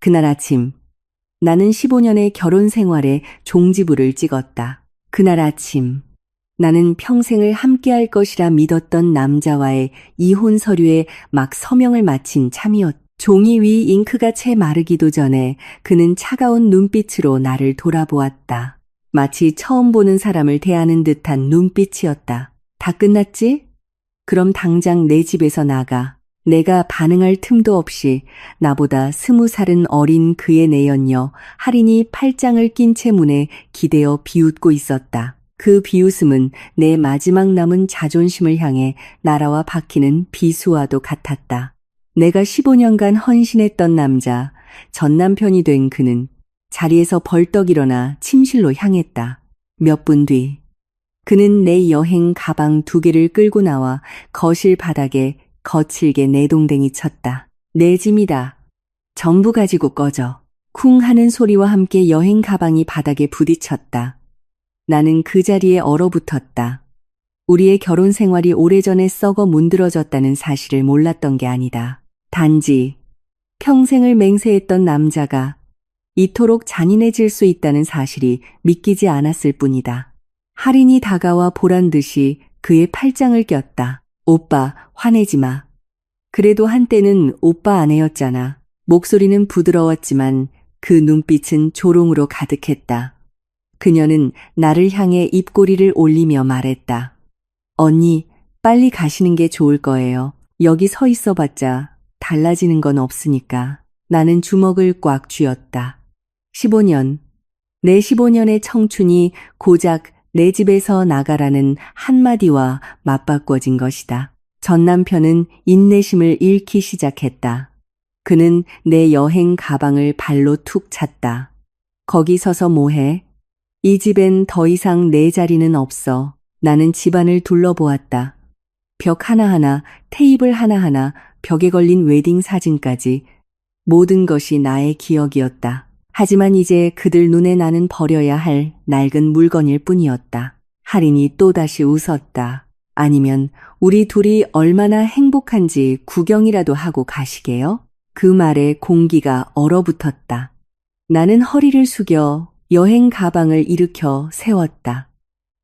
그날 아침, 나는 15년의 결혼 생활에 종지부를 찍었다. 그날 아침, 나는 평생을 함께할 것이라 믿었던 남자와의 이혼 서류에 막 서명을 마친 참이었다. 종이 위 잉크가 채 마르기도 전에 그는 차가운 눈빛으로 나를 돌아보았다. 마치 처음 보는 사람을 대하는 듯한 눈빛이었다. 다 끝났지? 그럼 당장 내 집에서 나가. 내가 반응할 틈도 없이 나보다 20살은 어린 그의 내연녀 할인이 팔짱을 낀 채 문에 기대어 비웃고 있었다. 그 비웃음은 내 마지막 남은 자존심을 향해 날아와 박히는 비수와도 같았다. 내가 15년간 헌신했던 남자, 전 남편이 된 그는 자리에서 벌떡 일어나 침실로 향했다. 몇 분 뒤, 그는 내 여행 가방 2개를 끌고 나와 거실 바닥에 거칠게 내동댕이 쳤다. 내 짐이다. 전부 가지고 꺼져. 쿵 하는 소리와 함께 여행 가방이 바닥에 부딪혔다. 나는 그 자리에 얼어붙었다. 우리의 결혼 생활이 오래전에 썩어 문드러졌다는 사실을 몰랐던 게 아니다. 단지 평생을 맹세했던 남자가 이토록 잔인해질 수 있다는 사실이 믿기지 않았을 뿐이다. 할인이 다가와 보란 듯이 그의 팔짱을 꼈다. 오빠, 화내지 마. 그래도 한때는 오빠 아내였잖아. 목소리는 부드러웠지만 그 눈빛은 조롱으로 가득했다. 그녀는 나를 향해 입꼬리를 올리며 말했다. 언니, 빨리 가시는 게 좋을 거예요. 여기 서 있어봤자 달라지는 건 없으니까. 나는 주먹을 꽉 쥐었다. 15년. 내 15년의 청춘이 고작 내 집에서 나가라는 한마디와 맞바꿔진 것이다. 전 남편은 인내심을 잃기 시작했다. 그는 내 여행 가방을 발로 툭 찼다. 거기 서서 뭐해? 이 집엔 더 이상 내 자리는 없어. 나는 집안을 둘러보았다. 벽 하나하나, 테이블 하나하나, 벽에 걸린 웨딩 사진까지 모든 것이 나의 기억이었다. 하지만 이제 그들 눈에 나는 버려야 할 낡은 물건일 뿐이었다. 할인이 또다시 웃었다. 아니면 우리 둘이 얼마나 행복한지 구경이라도 하고 가시게요? 그 말에 공기가 얼어붙었다. 나는 허리를 숙여 여행 가방을 일으켜 세웠다.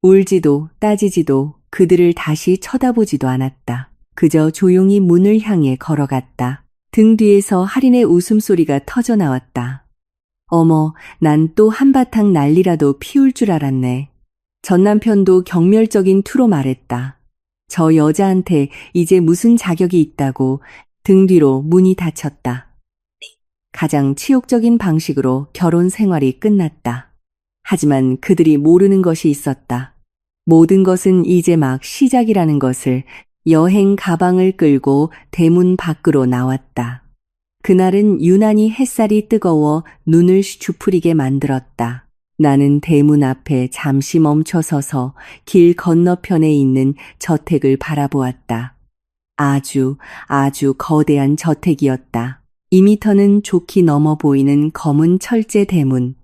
울지도 따지지도 그들을 다시 쳐다보지도 않았다. 그저 조용히 문을 향해 걸어갔다. 등 뒤에서 할인의 웃음소리가 터져나왔다. 어머, 난 또 한바탕 난리라도 피울 줄 알았네. 전 남편도 경멸적인 투로 말했다. 저 여자한테 이제 무슨 자격이 있다고. 등 뒤로 문이 닫혔다. 가장 치욕적인 방식으로 결혼 생활이 끝났다. 하지만 그들이 모르는 것이 있었다. 모든 것은 이제 막 시작이라는 것을. 여행 가방을 끌고 대문 밖으로 나왔다. 그날은 유난히 햇살이 뜨거워 눈을 슈프리게 만들었다. 나는 대문 앞에 잠시 멈춰서서 길 건너편에 있는 저택을 바라보았다. 아주 거대한 저택이었다. 2미터는 좋게 넘어 보이는 검은 철제 대문.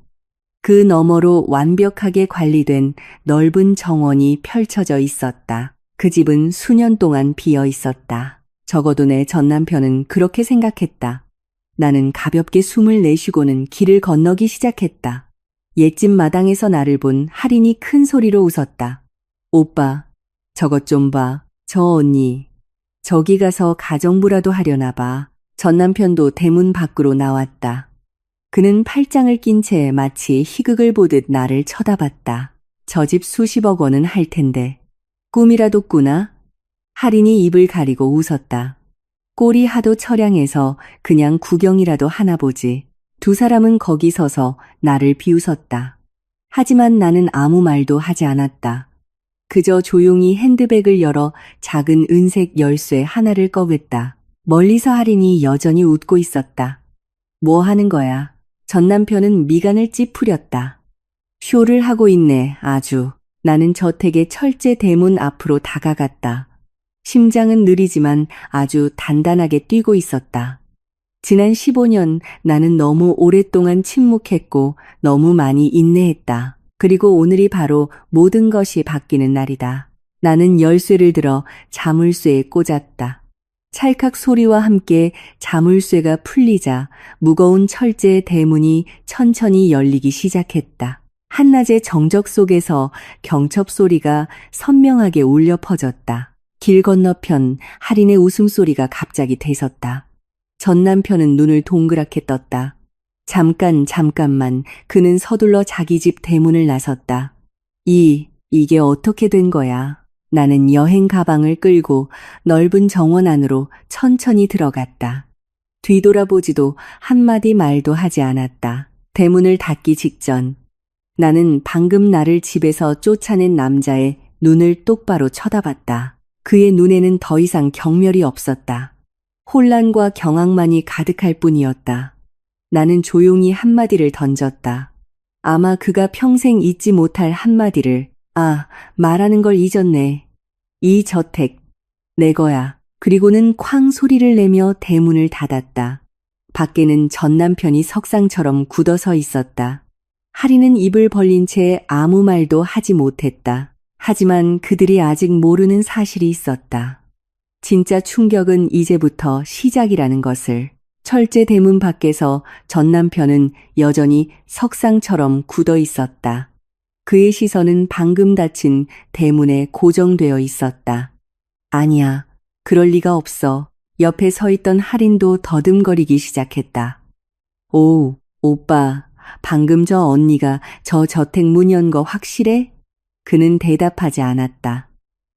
그 너머로 완벽하게 관리된 넓은 정원이 펼쳐져 있었다. 그 집은 수년 동안 비어 있었다. 적어도 내 전 남편은 그렇게 생각했다. 나는 가볍게 숨을 내쉬고는 길을 건너기 시작했다. 옛집 마당에서 나를 본 할인이 큰 소리로 웃었다. 오빠, 저것 좀 봐. 저 언니. 저기 가서 가정부라도 하려나 봐. 전 남편도 대문 밖으로 나왔다. 그는 팔짱을 낀 채 마치 희극을 보듯 나를 쳐다봤다. 저 집 수십억 원은 할 텐데. 꿈이라도 꾸나? 할인이 입을 가리고 웃었다. 꼴이 하도 처량해서 그냥 구경이라도 하나 보지. 두 사람은 거기 서서 나를 비웃었다. 하지만 나는 아무 말도 하지 않았다. 그저 조용히 핸드백을 열어 작은 은색 열쇠 하나를 꺼냈다. 멀리서 할인이 여전히 웃고 있었다. 뭐 하는 거야? 전 남편은 미간을 찌푸렸다. 쇼를 하고 있네, 아주. 나는 저택의 철제 대문 앞으로 다가갔다. 심장은 느리지만 아주 단단하게 뛰고 있었다. 지난 15년 나는 너무 오랫동안 침묵했고 너무 많이 인내했다. 그리고 오늘이 바로 모든 것이 바뀌는 날이다. 나는 열쇠를 들어 자물쇠에 꽂았다. 찰칵 소리와 함께 자물쇠가 풀리자 무거운 철제 대문이 천천히 열리기 시작했다. 한낮의 정적 속에서 경첩 소리가 선명하게 울려 퍼졌다. 길 건너편 할인의 웃음소리가 갑자기 대섰다. 전 남편은 눈을 동그랗게 떴다. 잠깐만 그는 서둘러 자기 집 대문을 나섰다. 이게 어떻게 된 거야? 나는 여행 가방을 끌고 넓은 정원 안으로 천천히 들어갔다. 뒤돌아보지도 한마디 말도 하지 않았다. 대문을 닫기 직전 나는 방금 나를 집에서 쫓아낸 남자의 눈을 똑바로 쳐다봤다. 그의 눈에는 더 이상 경멸이 없었다. 혼란과 경악만이 가득할 뿐이었다. 나는 조용히 한마디를 던졌다. 아마 그가 평생 잊지 못할 한마디를. 말하는 걸 잊었네. 이 저택, 내 거야. 그리고는 쾅 소리를 내며 대문을 닫았다. 밖에는 전 남편이 석상처럼 굳어서 있었다. 할인은 입을 벌린 채 아무 말도 하지 못했다. 하지만 그들이 아직 모르는 사실이 있었다. 진짜 충격은 이제부터 시작이라는 것을. 철제 대문 밖에서 전 남편은 여전히 석상처럼 굳어 있었다. 그의 시선은 방금 닫힌 대문에 고정되어 있었다. 아니야, 그럴 리가 없어. 옆에 서 있던 할인도 더듬거리기 시작했다. 오, 오빠, 방금 저 언니가 저 저택 문 연 거 확실해? 그는 대답하지 않았다.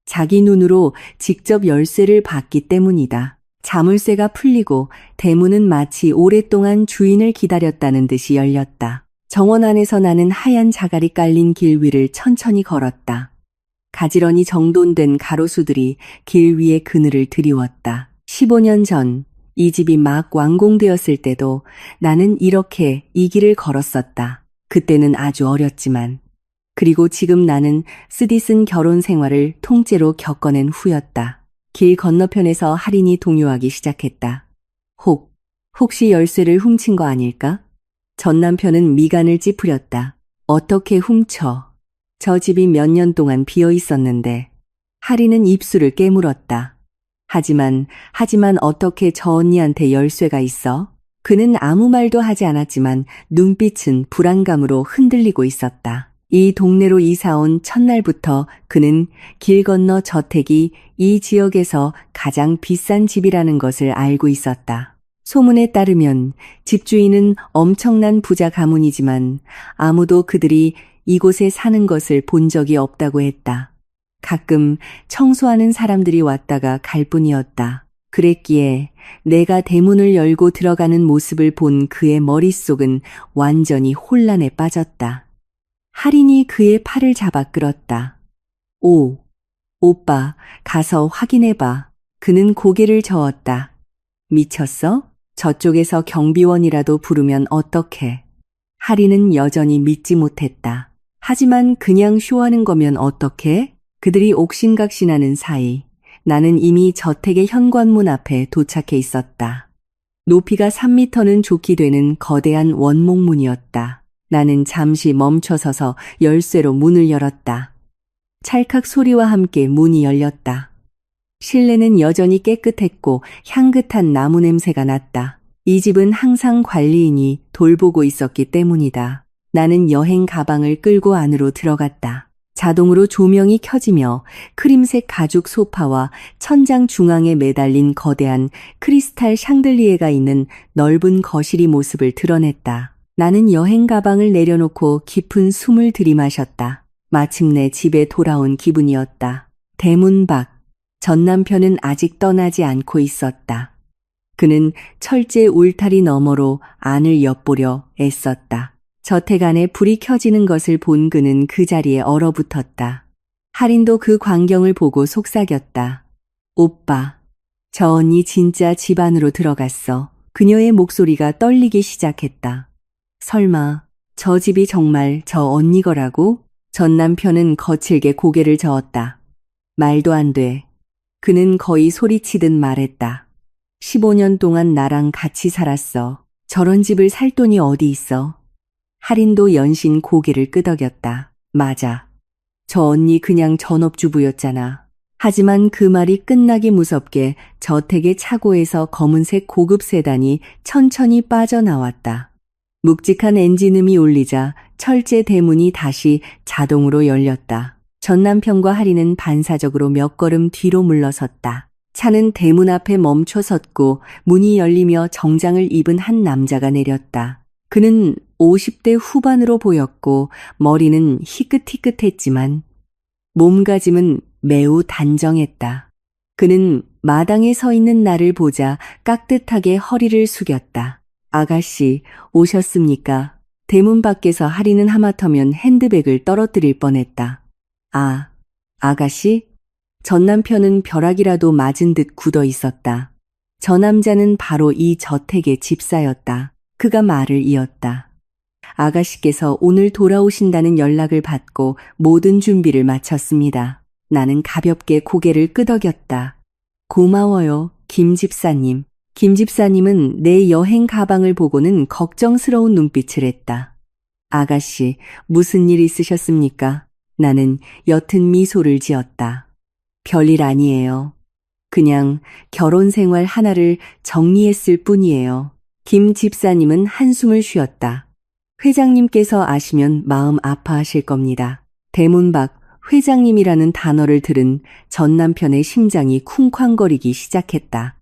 자기 눈으로 직접 열쇠를 봤기 때문이다. 자물쇠가 풀리고 대문은 마치 오랫동안 주인을 기다렸다는 듯이 열렸다. 정원 안에서 나는 하얀 자갈이 깔린 길 위를 천천히 걸었다. 가지런히 정돈된 가로수들이 길 위에 그늘을 드리웠다. 15년 전 이 집이 막 완공되었을 때도 나는 이렇게 이 길을 걸었었다. 그때는 아주 어렸지만. 그리고 지금 나는 쓰디쓴 결혼 생활을 통째로 겪어낸 후였다. 길 건너편에서 할인이 동요하기 시작했다. 혹시 열쇠를 훔친 거 아닐까? 전 남편은 미간을 찌푸렸다. 어떻게 훔쳐? 저 집이 몇 년 동안 비어 있었는데. 할인은 입술을 깨물었다. 하지만 어떻게 저 언니한테 열쇠가 있어? 그는 아무 말도 하지 않았지만 눈빛은 불안감으로 흔들리고 있었다. 이 동네로 이사온 첫날부터 그는 길 건너 저택이 이 지역에서 가장 비싼 집이라는 것을 알고 있었다. 소문에 따르면 집주인은 엄청난 부자 가문이지만 아무도 그들이 이곳에 사는 것을 본 적이 없다고 했다. 가끔 청소하는 사람들이 왔다가 갈 뿐이었다. 그랬기에 내가 대문을 열고 들어가는 모습을 본 그의 머릿속은 완전히 혼란에 빠졌다. 할인이 그의 팔을 잡아 끌었다. 오빠, 가서 확인해봐. 그는 고개를 저었다. 미쳤어? 저쪽에서 경비원이라도 부르면 어떡해? 할인은 여전히 믿지 못했다. 하지만 그냥 쇼하는 거면 어떡해? 그들이 옥신각신하는 사이 나는 이미 저택의 현관문 앞에 도착해 있었다. 높이가 3미터는 좋게 되는 거대한 원목문이었다. 나는 잠시 멈춰서서 열쇠로 문을 열었다. 찰칵 소리와 함께 문이 열렸다. 실내는 여전히 깨끗했고 향긋한 나무 냄새가 났다. 이 집은 항상 관리인이 돌보고 있었기 때문이다. 나는 여행 가방을 끌고 안으로 들어갔다. 자동으로 조명이 켜지며 크림색 가죽 소파와 천장 중앙에 매달린 거대한 크리스탈 샹들리에가 있는 넓은 거실이 모습을 드러냈다. 나는 여행 가방을 내려놓고 깊은 숨을 들이마셨다. 마침내 집에 돌아온 기분이었다. 대문 밖, 전 남편은 아직 떠나지 않고 있었다. 그는 철제 울타리 너머로 안을 엿보려 애썼다. 저택 안에 불이 켜지는 것을 본 그는 그 자리에 얼어붙었다. 할인도 그 광경을 보고 속삭였다. 오빠, 저 언니 진짜 집 안으로 들어갔어. 그녀의 목소리가 떨리기 시작했다. 설마 저 집이 정말 저 언니 거라고? 전 남편은 거칠게 고개를 저었다. 말도 안 돼. 그는 거의 소리치듯 말했다. 15년 동안 나랑 같이 살았어. 저런 집을 살 돈이 어디 있어? 할인도 연신 고개를 끄덕였다. 맞아. 저 언니 그냥 전업주부였잖아. 하지만 그 말이 끝나기 무섭게 저택의 차고에서 검은색 고급 세단이 천천히 빠져나왔다. 묵직한 엔진음이 울리자 철제 대문이 다시 자동으로 열렸다. 전 남편과 하리는 반사적으로 몇 걸음 뒤로 물러섰다. 차는 대문 앞에 멈춰 섰고 문이 열리며 정장을 입은 한 남자가 내렸다. 그는 50대 후반으로 보였고 머리는 희끗희끗했지만 몸가짐은 매우 단정했다. 그는 마당에 서 있는 나를 보자 깍듯하게 허리를 숙였다. 아가씨, 오셨습니까? 대문 밖에서 하리는 하마터면 핸드백을 떨어뜨릴 뻔했다. 아, 아가씨? 전 남편은 벼락이라도 맞은 듯 굳어 있었다. 저 남자는 바로 이 저택의 집사였다. 그가 말을 이었다. 아가씨께서 오늘 돌아오신다는 연락을 받고 모든 준비를 마쳤습니다. 나는 가볍게 고개를 끄덕였다. 고마워요, 김 집사님. 김 집사님은 내 여행 가방을 보고는 걱정스러운 눈빛을 했다. 아가씨, 무슨 일 있으셨습니까? 나는 옅은 미소를 지었다. 별일 아니에요. 그냥 결혼 생활 하나를 정리했을 뿐이에요. 김 집사님은 한숨을 쉬었다. 회장님께서 아시면 마음 아파하실 겁니다. 대문 밖 회장님이라는 단어를 들은 전 남편의 심장이 쿵쾅거리기 시작했다.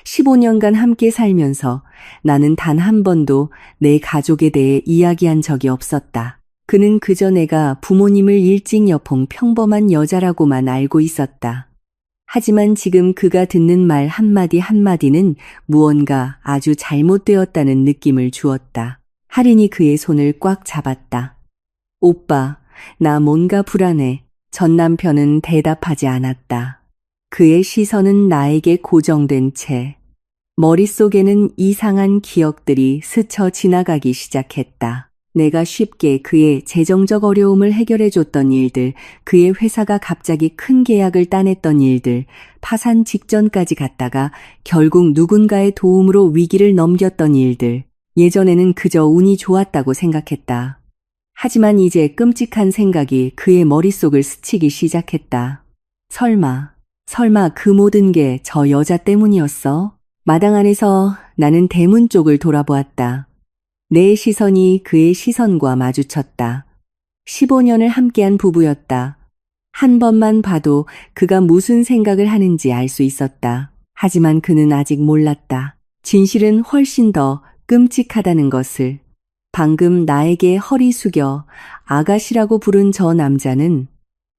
15년간 함께 살면서 나는 단 한 번도 내 가족에 대해 이야기한 적이 없었다. 그는 그저 내가 부모님을 일찍 여폰 평범한 여자라고만 알고 있었다. 하지만 지금 그가 듣는 말 한마디 한마디는 무언가 아주 잘못되었다는 느낌을 주었다. 할인이 그의 손을 꽉 잡았다. 오빠, 나 뭔가 불안해. 전 남편은 대답하지 않았다. 그의 시선은 나에게 고정된 채 머릿속에는 이상한 기억들이 스쳐 지나가기 시작했다. 내가 쉽게 그의 재정적 어려움을 해결해줬던 일들, 그의 회사가 갑자기 큰 계약을 따냈던 일들, 파산 직전까지 갔다가 결국 누군가의 도움으로 위기를 넘겼던 일들, 예전에는 그저 운이 좋았다고 생각했다. 하지만 이제 끔찍한 생각이 그의 머릿속을 스치기 시작했다. 설마 그 모든 게 저 여자 때문이었어? 마당 안에서 나는 대문 쪽을 돌아보았다. 내 시선이 그의 시선과 마주쳤다. 15년을 함께한 부부였다. 한 번만 봐도 그가 무슨 생각을 하는지 알 수 있었다. 하지만 그는 아직 몰랐다. 진실은 훨씬 더 끔찍하다는 것을. 방금 나에게 허리 숙여 아가씨라고 부른 저 남자는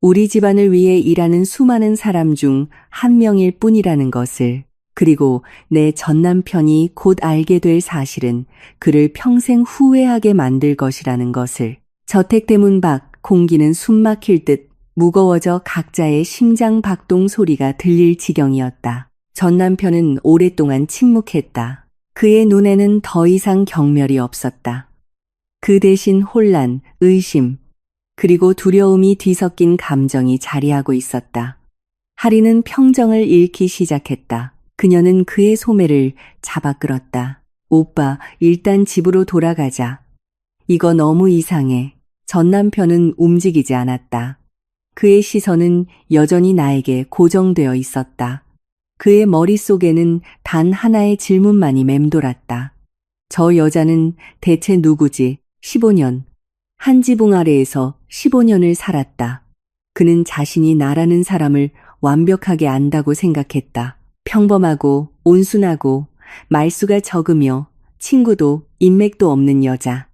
우리 집안을 위해 일하는 수많은 사람 중 한 명일 뿐이라는 것을, 그리고 내 전 남편이 곧 알게 될 사실은 그를 평생 후회하게 만들 것이라는 것을. 저택 대문 밖 공기는 숨 막힐 듯 무거워져 각자의 심장 박동 소리가 들릴 지경이었다. 전 남편은 오랫동안 침묵했다. 그의 눈에는 더 이상 경멸이 없었다. 그 대신 혼란, 의심, 그리고 두려움이 뒤섞인 감정이 자리하고 있었다. 하리는 평정을 잃기 시작했다. 그녀는 그의 소매를 잡아 끌었다. 오빠, 일단 집으로 돌아가자. 이거 너무 이상해. 전 남편은 움직이지 않았다. 그의 시선은 여전히 나에게 고정되어 있었다. 그의 머릿속에는 단 하나의 질문만이 맴돌았다. 저 여자는 대체 누구지? 15년. 한 지붕 아래에서 15년을 살았다. 그는 자신이 나라는 사람을 완벽하게 안다고 생각했다. 평범하고 온순하고 말수가 적으며 친구도 인맥도 없는 여자.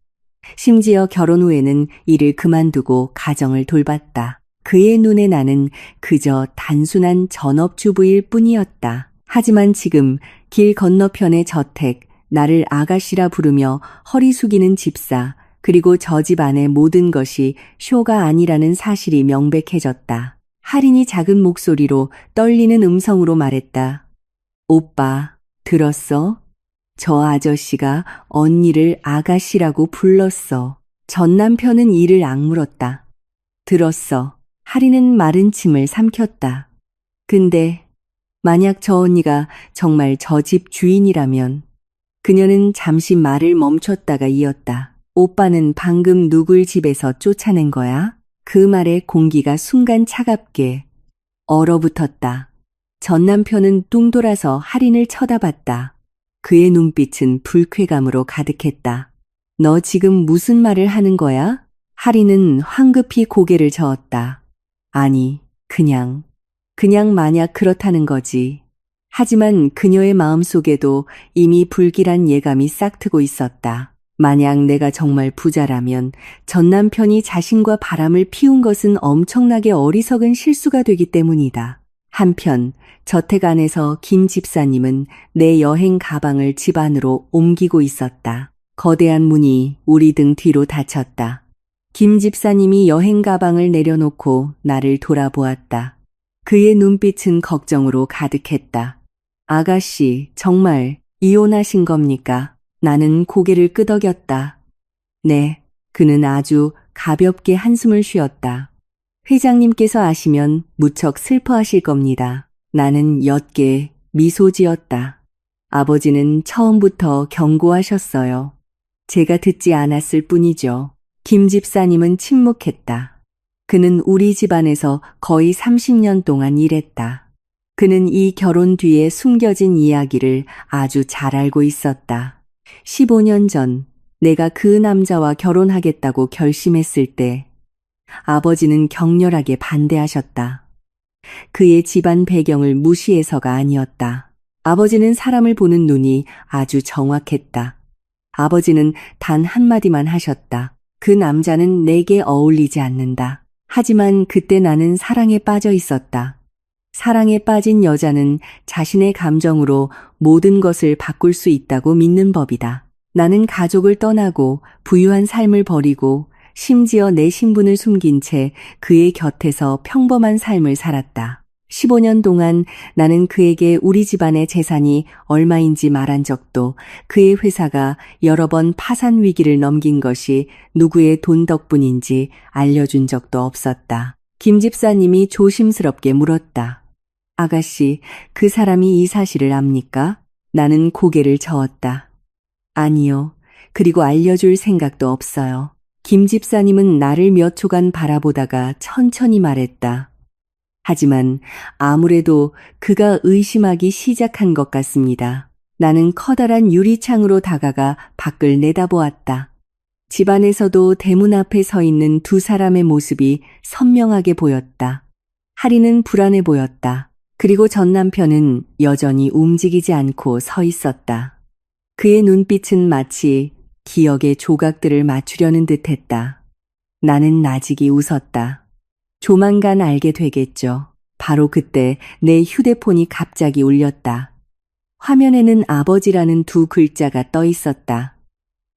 심지어 결혼 후에는 일을 그만두고 가정을 돌봤다. 그의 눈에 나는 그저 단순한 전업주부일 뿐이었다. 하지만 지금 길 건너편의 저택, 나를 아가씨라 부르며 허리 숙이는 집사, 그리고 저 집 안의 모든 것이 쇼가 아니라는 사실이 명백해졌다. 할인이 작은 목소리로 떨리는 음성으로 말했다. 오빠, 들었어? 저 아저씨가 언니를 아가씨라고 불렀어. 전 남편은 이를 악물었다. 들었어. 할인은 마른 침을 삼켰다. 근데 만약 저 언니가 정말 저 집 주인이라면. 그녀는 잠시 말을 멈췄다가 이었다. 오빠는 방금 누굴 집에서 쫓아낸 거야? 그 말에 공기가 순간 차갑게 얼어붙었다. 전 남편은 뚱 돌아서 할인을 쳐다봤다. 그의 눈빛은 불쾌감으로 가득했다. 너 지금 무슨 말을 하는 거야? 할인은 황급히 고개를 저었다. 아니, 그냥 만약 그렇다는 거지. 하지만 그녀의 마음속에도 이미 불길한 예감이 싹트고 있었다. 만약 내가 정말 부자라면 전 남편이 자신과 바람을 피운 것은 엄청나게 어리석은 실수가 되기 때문이다. 한편 저택 안에서 김 집사님은 내 여행 가방을 집 안으로 옮기고 있었다. 거대한 문이 우리 등 뒤로 닫혔다. 김 집사님이 여행 가방을 내려놓고 나를 돌아보았다. 그의 눈빛은 걱정으로 가득했다. 아가씨, 정말 이혼하신 겁니까? 나는 고개를 끄덕였다. 네, 그는 아주 가볍게 한숨을 쉬었다. 회장님께서 아시면 무척 슬퍼하실 겁니다. 나는 옅게 미소 지었다. 아버지는 처음부터 경고하셨어요. 제가 듣지 않았을 뿐이죠. 김 집사님은 침묵했다. 그는 우리 집안에서 거의 30년 동안 일했다. 그는 이 결혼 뒤에 숨겨진 이야기를 아주 잘 알고 있었다. 15년 전 내가 그 남자와 결혼하겠다고 결심했을 때 아버지는 격렬하게 반대하셨다. 그의 집안 배경을 무시해서가 아니었다. 아버지는 사람을 보는 눈이 아주 정확했다. 아버지는 단 한마디만 하셨다. 그 남자는 내게 어울리지 않는다. 하지만 그때 나는 사랑에 빠져 있었다. 사랑에 빠진 여자는 자신의 감정으로 모든 것을 바꿀 수 있다고 믿는 법이다. 나는 가족을 떠나고 부유한 삶을 버리고 심지어 내 신분을 숨긴 채 그의 곁에서 평범한 삶을 살았다. 15년 동안 나는 그에게 우리 집안의 재산이 얼마인지 말한 적도, 그의 회사가 여러 번 파산 위기를 넘긴 것이 누구의 돈 덕분인지 알려준 적도 없었다. 김 집사님이 조심스럽게 물었다. 아가씨, 그 사람이 이 사실을 압니까? 나는 고개를 저었다. 아니요. 그리고 알려줄 생각도 없어요. 김 집사님은 나를 몇 초간 바라보다가 천천히 말했다. 하지만 아무래도 그가 의심하기 시작한 것 같습니다. 나는 커다란 유리창으로 다가가 밖을 내다보았다. 집안에서도 대문 앞에 서 있는 두 사람의 모습이 선명하게 보였다. 할인은 불안해 보였다. 그리고 전 남편은 여전히 움직이지 않고 서 있었다. 그의 눈빛은 마치 기억의 조각들을 맞추려는 듯했다. 나는 나직이 웃었다. 조만간 알게 되겠죠. 바로 그때 내 휴대폰이 갑자기 울렸다. 화면에는 아버지라는 두 글자가 떠 있었다.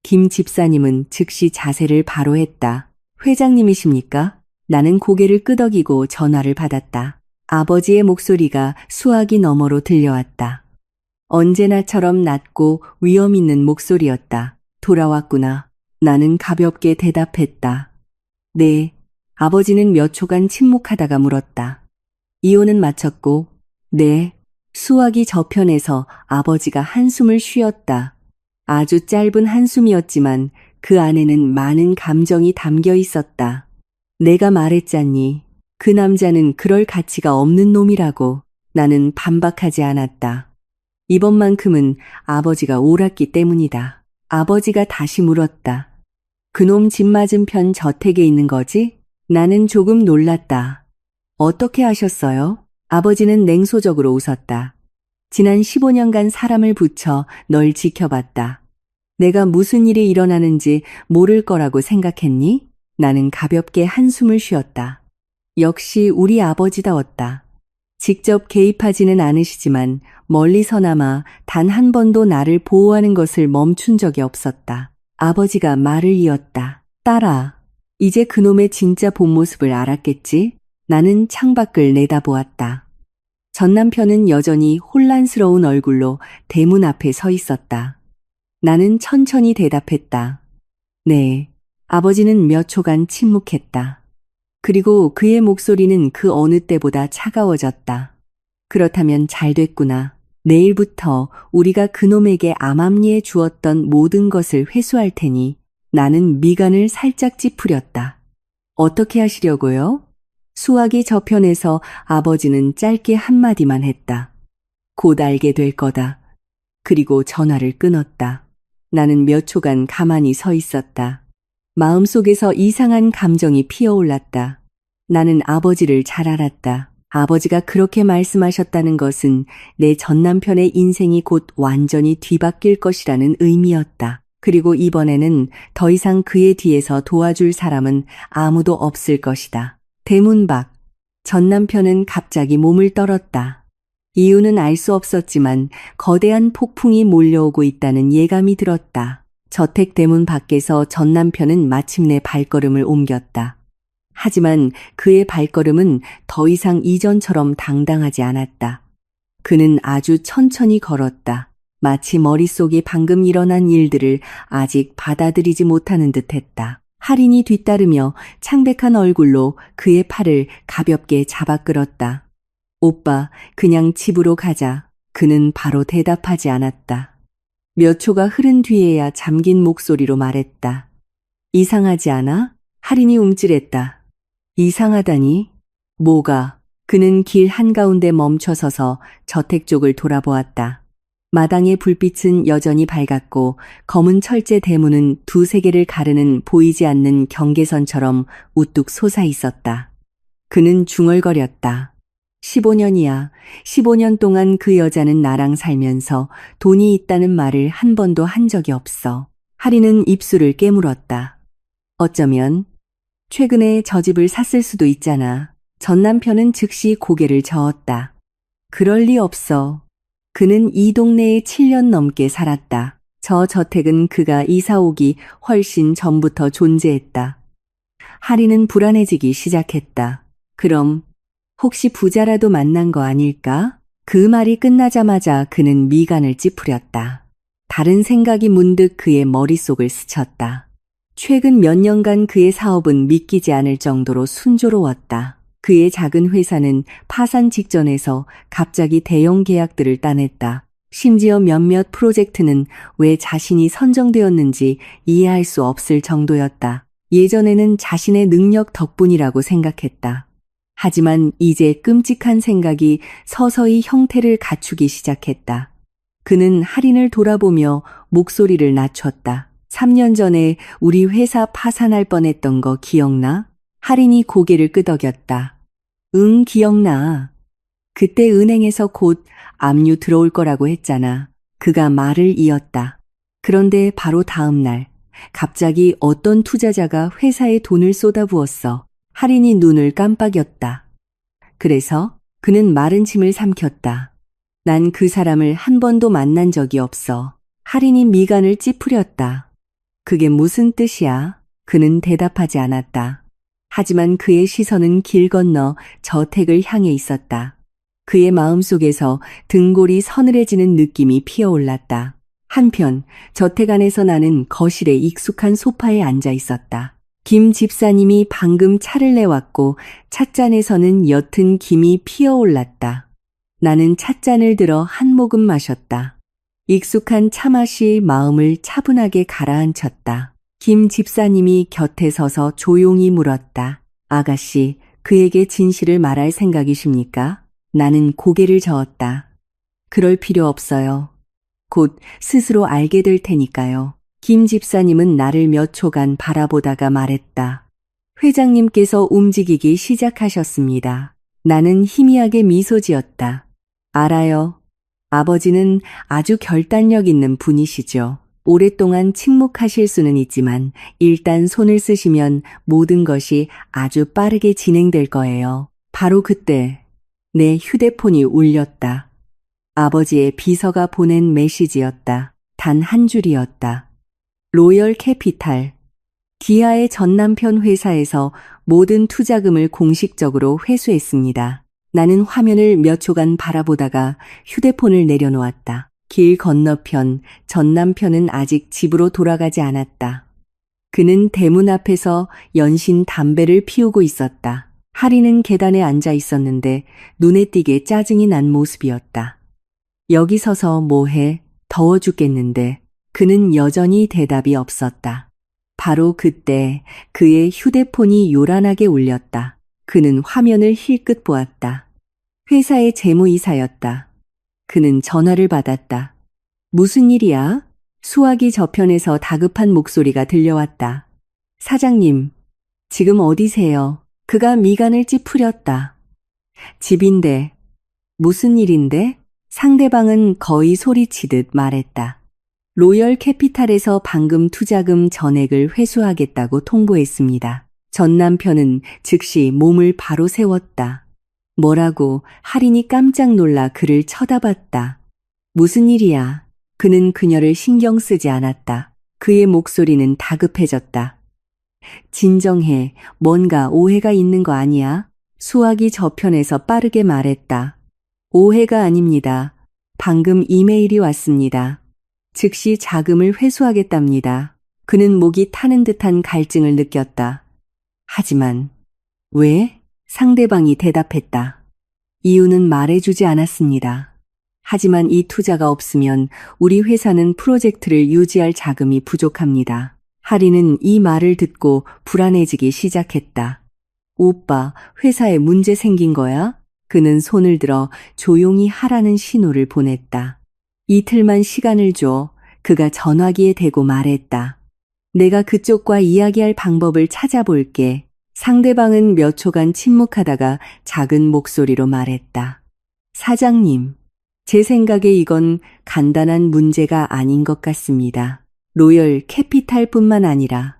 김 집사님은 즉시 자세를 바로 했다. 회장님이십니까? 나는 고개를 끄덕이고 전화를 받았다. 아버지의 목소리가 수화기 너머로 들려왔다. 언제나처럼 낮고 위험 있는 목소리였다. 돌아왔구나. 나는 가볍게 대답했다. 네. 아버지는 몇 초간 침묵하다가 물었다. 이혼은 마쳤고, 네. 수화기 저편에서 아버지가 한숨을 쉬었다. 아주 짧은 한숨이었지만 그 안에는 많은 감정이 담겨 있었다. 내가 말했잖니. 그 남자는 그럴 가치가 없는 놈이라고. 나는 반박하지 않았다. 이번만큼은 아버지가 옳았기 때문이다. 아버지가 다시 물었다. 그놈 집 맞은편 저택에 있는 거지? 나는 조금 놀랐다. 어떻게 하셨어요? 아버지는 냉소적으로 웃었다. 지난 15년간 사람을 붙여 널 지켜봤다. 내가 무슨 일이 일어나는지 모를 거라고 생각했니? 나는 가볍게 한숨을 쉬었다. 역시 우리 아버지다웠다. 직접 개입하지는 않으시지만 멀리서나마 단 한 번도 나를 보호하는 것을 멈춘 적이 없었다. 아버지가 말을 이었다. 딸아, 이제 그놈의 진짜 본 모습을 알았겠지? 나는 창밖을 내다보았다. 전 남편은 여전히 혼란스러운 얼굴로 대문 앞에 서 있었다. 나는 천천히 대답했다. 네. 아버지는 몇 초간 침묵했다. 그리고 그의 목소리는 그 어느 때보다 차가워졌다. 그렇다면 잘 됐구나. 내일부터 우리가 그놈에게 암암리에 주었던 모든 것을 회수할 테니. 나는 미간을 살짝 찌푸렸다. 어떻게 하시려고요? 수화기 저편에서 아버지는 짧게 한마디만 했다. 곧 알게 될 거다. 그리고 전화를 끊었다. 나는 몇 초간 가만히 서 있었다. 마음속에서 이상한 감정이 피어올랐다. 나는 아버지를 잘 알았다. 아버지가 그렇게 말씀하셨다는 것은 내 전남편의 인생이 곧 완전히 뒤바뀔 것이라는 의미였다. 그리고 이번에는 더 이상 그의 뒤에서 도와줄 사람은 아무도 없을 것이다. 대문 밖, 전남편은 갑자기 몸을 떨었다. 이유는 알 수 없었지만 거대한 폭풍이 몰려오고 있다는 예감이 들었다. 저택 대문 밖에서 전남편은 마침내 발걸음을 옮겼다. 하지만 그의 발걸음은 더 이상 이전처럼 당당하지 않았다. 그는 아주 천천히 걸었다. 마치 머릿속에 방금 일어난 일들을 아직 받아들이지 못하는 듯했다. 할인이 뒤따르며 창백한 얼굴로 그의 팔을 가볍게 잡아 끌었다. 오빠, 그냥 집으로 가자. 그는 바로 대답하지 않았다. 몇 초가 흐른 뒤에야 잠긴 목소리로 말했다. 이상하지 않아? 할인이 움찔했다. 이상하다니? 뭐가? 그는 길 한가운데 멈춰서서 저택 쪽을 돌아보았다. 마당의 불빛은 여전히 밝았고 검은 철제 대문은 두세 개를 가르는 보이지 않는 경계선처럼 우뚝 솟아 있었다. 그는 중얼거렸다. 15년이야. 15년 동안 그 여자는 나랑 살면서 돈이 있다는 말을 한 번도 한 적이 없어. 할인은 입술을 깨물었다. 어쩌면 최근에 저 집을 샀을 수도 있잖아. 전 남편은 즉시 고개를 저었다. 그럴 리 없어. 그는 이 동네에 7년 넘게 살았다. 저 저택은 그가 이사 오기 훨씬 전부터 존재했다. 할인은 불안해지기 시작했다. 그럼 혹시 부자라도 만난 거 아닐까? 그 말이 끝나자마자 그는 미간을 찌푸렸다. 다른 생각이 문득 그의 머릿속을 스쳤다. 최근 몇 년간 그의 사업은 믿기지 않을 정도로 순조로웠다. 그의 작은 회사는 파산 직전에서 갑자기 대형 계약들을 따냈다. 심지어 몇몇 프로젝트는 왜 자신이 선정되었는지 이해할 수 없을 정도였다. 예전에는 자신의 능력 덕분이라고 생각했다. 하지만 이제 끔찍한 생각이 서서히 형태를 갖추기 시작했다. 그는 할인을 돌아보며 목소리를 낮췄다. 3년 전에 우리 회사 파산할 뻔했던 거 기억나? 할인이 고개를 끄덕였다. 응, 기억나. 그때 은행에서 곧 압류 들어올 거라고 했잖아. 그가 말을 이었다. 그런데 바로 다음 날 갑자기 어떤 투자자가 회사에 돈을 쏟아부었어. 할인이 눈을 깜빡였다. 그래서 그는 마른 침을 삼켰다. 난 그 사람을 한 번도 만난 적이 없어. 할인이 미간을 찌푸렸다. 그게 무슨 뜻이야? 그는 대답하지 않았다. 하지만 그의 시선은 길 건너 저택을 향해 있었다. 그의 마음속에서 등골이 서늘해지는 느낌이 피어올랐다. 한편 저택 안에서 나는 거실에 익숙한 소파에 앉아 있었다. 김 집사님이 방금 차를 내왔고 찻잔에서는 옅은 김이 피어올랐다. 나는 찻잔을 들어 한 모금 마셨다. 익숙한 차맛이 마음을 차분하게 가라앉혔다. 김 집사님이 곁에 서서 조용히 물었다. 아가씨, 그에게 진실을 말할 생각이십니까? 나는 고개를 저었다. 그럴 필요 없어요. 곧 스스로 알게 될 테니까요. 김 집사님은 나를 몇 초간 바라보다가 말했다. 회장님께서 움직이기 시작하셨습니다. 나는 희미하게 미소 지었다. 알아요. 아버지는 아주 결단력 있는 분이시죠. 오랫동안 침묵하실 수는 있지만 일단 손을 쓰시면 모든 것이 아주 빠르게 진행될 거예요. 바로 그때 내 휴대폰이 울렸다. 아버지의 비서가 보낸 메시지였다. 단 한 줄이었다. 로열 캐피탈. 기아의 전 남편 회사에서 모든 투자금을 공식적으로 회수했습니다. 나는 화면을 몇 초간 바라보다가 휴대폰을 내려놓았다. 길 건너편 전 남편은 아직 집으로 돌아가지 않았다. 그는 대문 앞에서 연신 담배를 피우고 있었다. 할인은 계단에 앉아 있었는데 눈에 띄게 짜증이 난 모습이었다. 여기 서서 뭐해? 더워 죽겠는데. 그는 여전히 대답이 없었다. 바로 그때 그의 휴대폰이 요란하게 울렸다. 그는 화면을 힐끗 보았다. 회사의 재무이사였다. 그는 전화를 받았다. 무슨 일이야? 수화기 저편에서 다급한 목소리가 들려왔다. 사장님, 지금 어디세요? 그가 미간을 찌푸렸다. 집인데. 무슨 일인데? 상대방은 거의 소리치듯 말했다. 로열 캐피탈에서 방금 투자금 전액을 회수하겠다고 통보했습니다. 전 남편은 즉시 몸을 바로 세웠다. 뭐라고? 할인이 깜짝 놀라 그를 쳐다봤다. 무슨 일이야? 그는 그녀를 신경 쓰지 않았다. 그의 목소리는 다급해졌다. 진정해. 뭔가 오해가 있는 거 아니야? 수화기 저편에서 빠르게 말했다. 오해가 아닙니다. 방금 이메일이 왔습니다. 즉시 자금을 회수하겠답니다. 그는 목이 타는 듯한 갈증을 느꼈다. 하지만 왜? 상대방이 대답했다. 이유는 말해주지 않았습니다. 하지만 이 투자가 없으면 우리 회사는 프로젝트를 유지할 자금이 부족합니다. 하리는 이 말을 듣고 불안해지기 시작했다. 오빠, 회사에 문제 생긴 거야? 그는 손을 들어 조용히 하라는 신호를 보냈다. 이틀만 시간을 줘. 그가 전화기에 대고 말했다. 내가 그쪽과 이야기할 방법을 찾아볼게. 상대방은 몇 초간 침묵하다가 작은 목소리로 말했다. 사장님, 제 생각에 이건 간단한 문제가 아닌 것 같습니다. 로열 캐피탈뿐만 아니라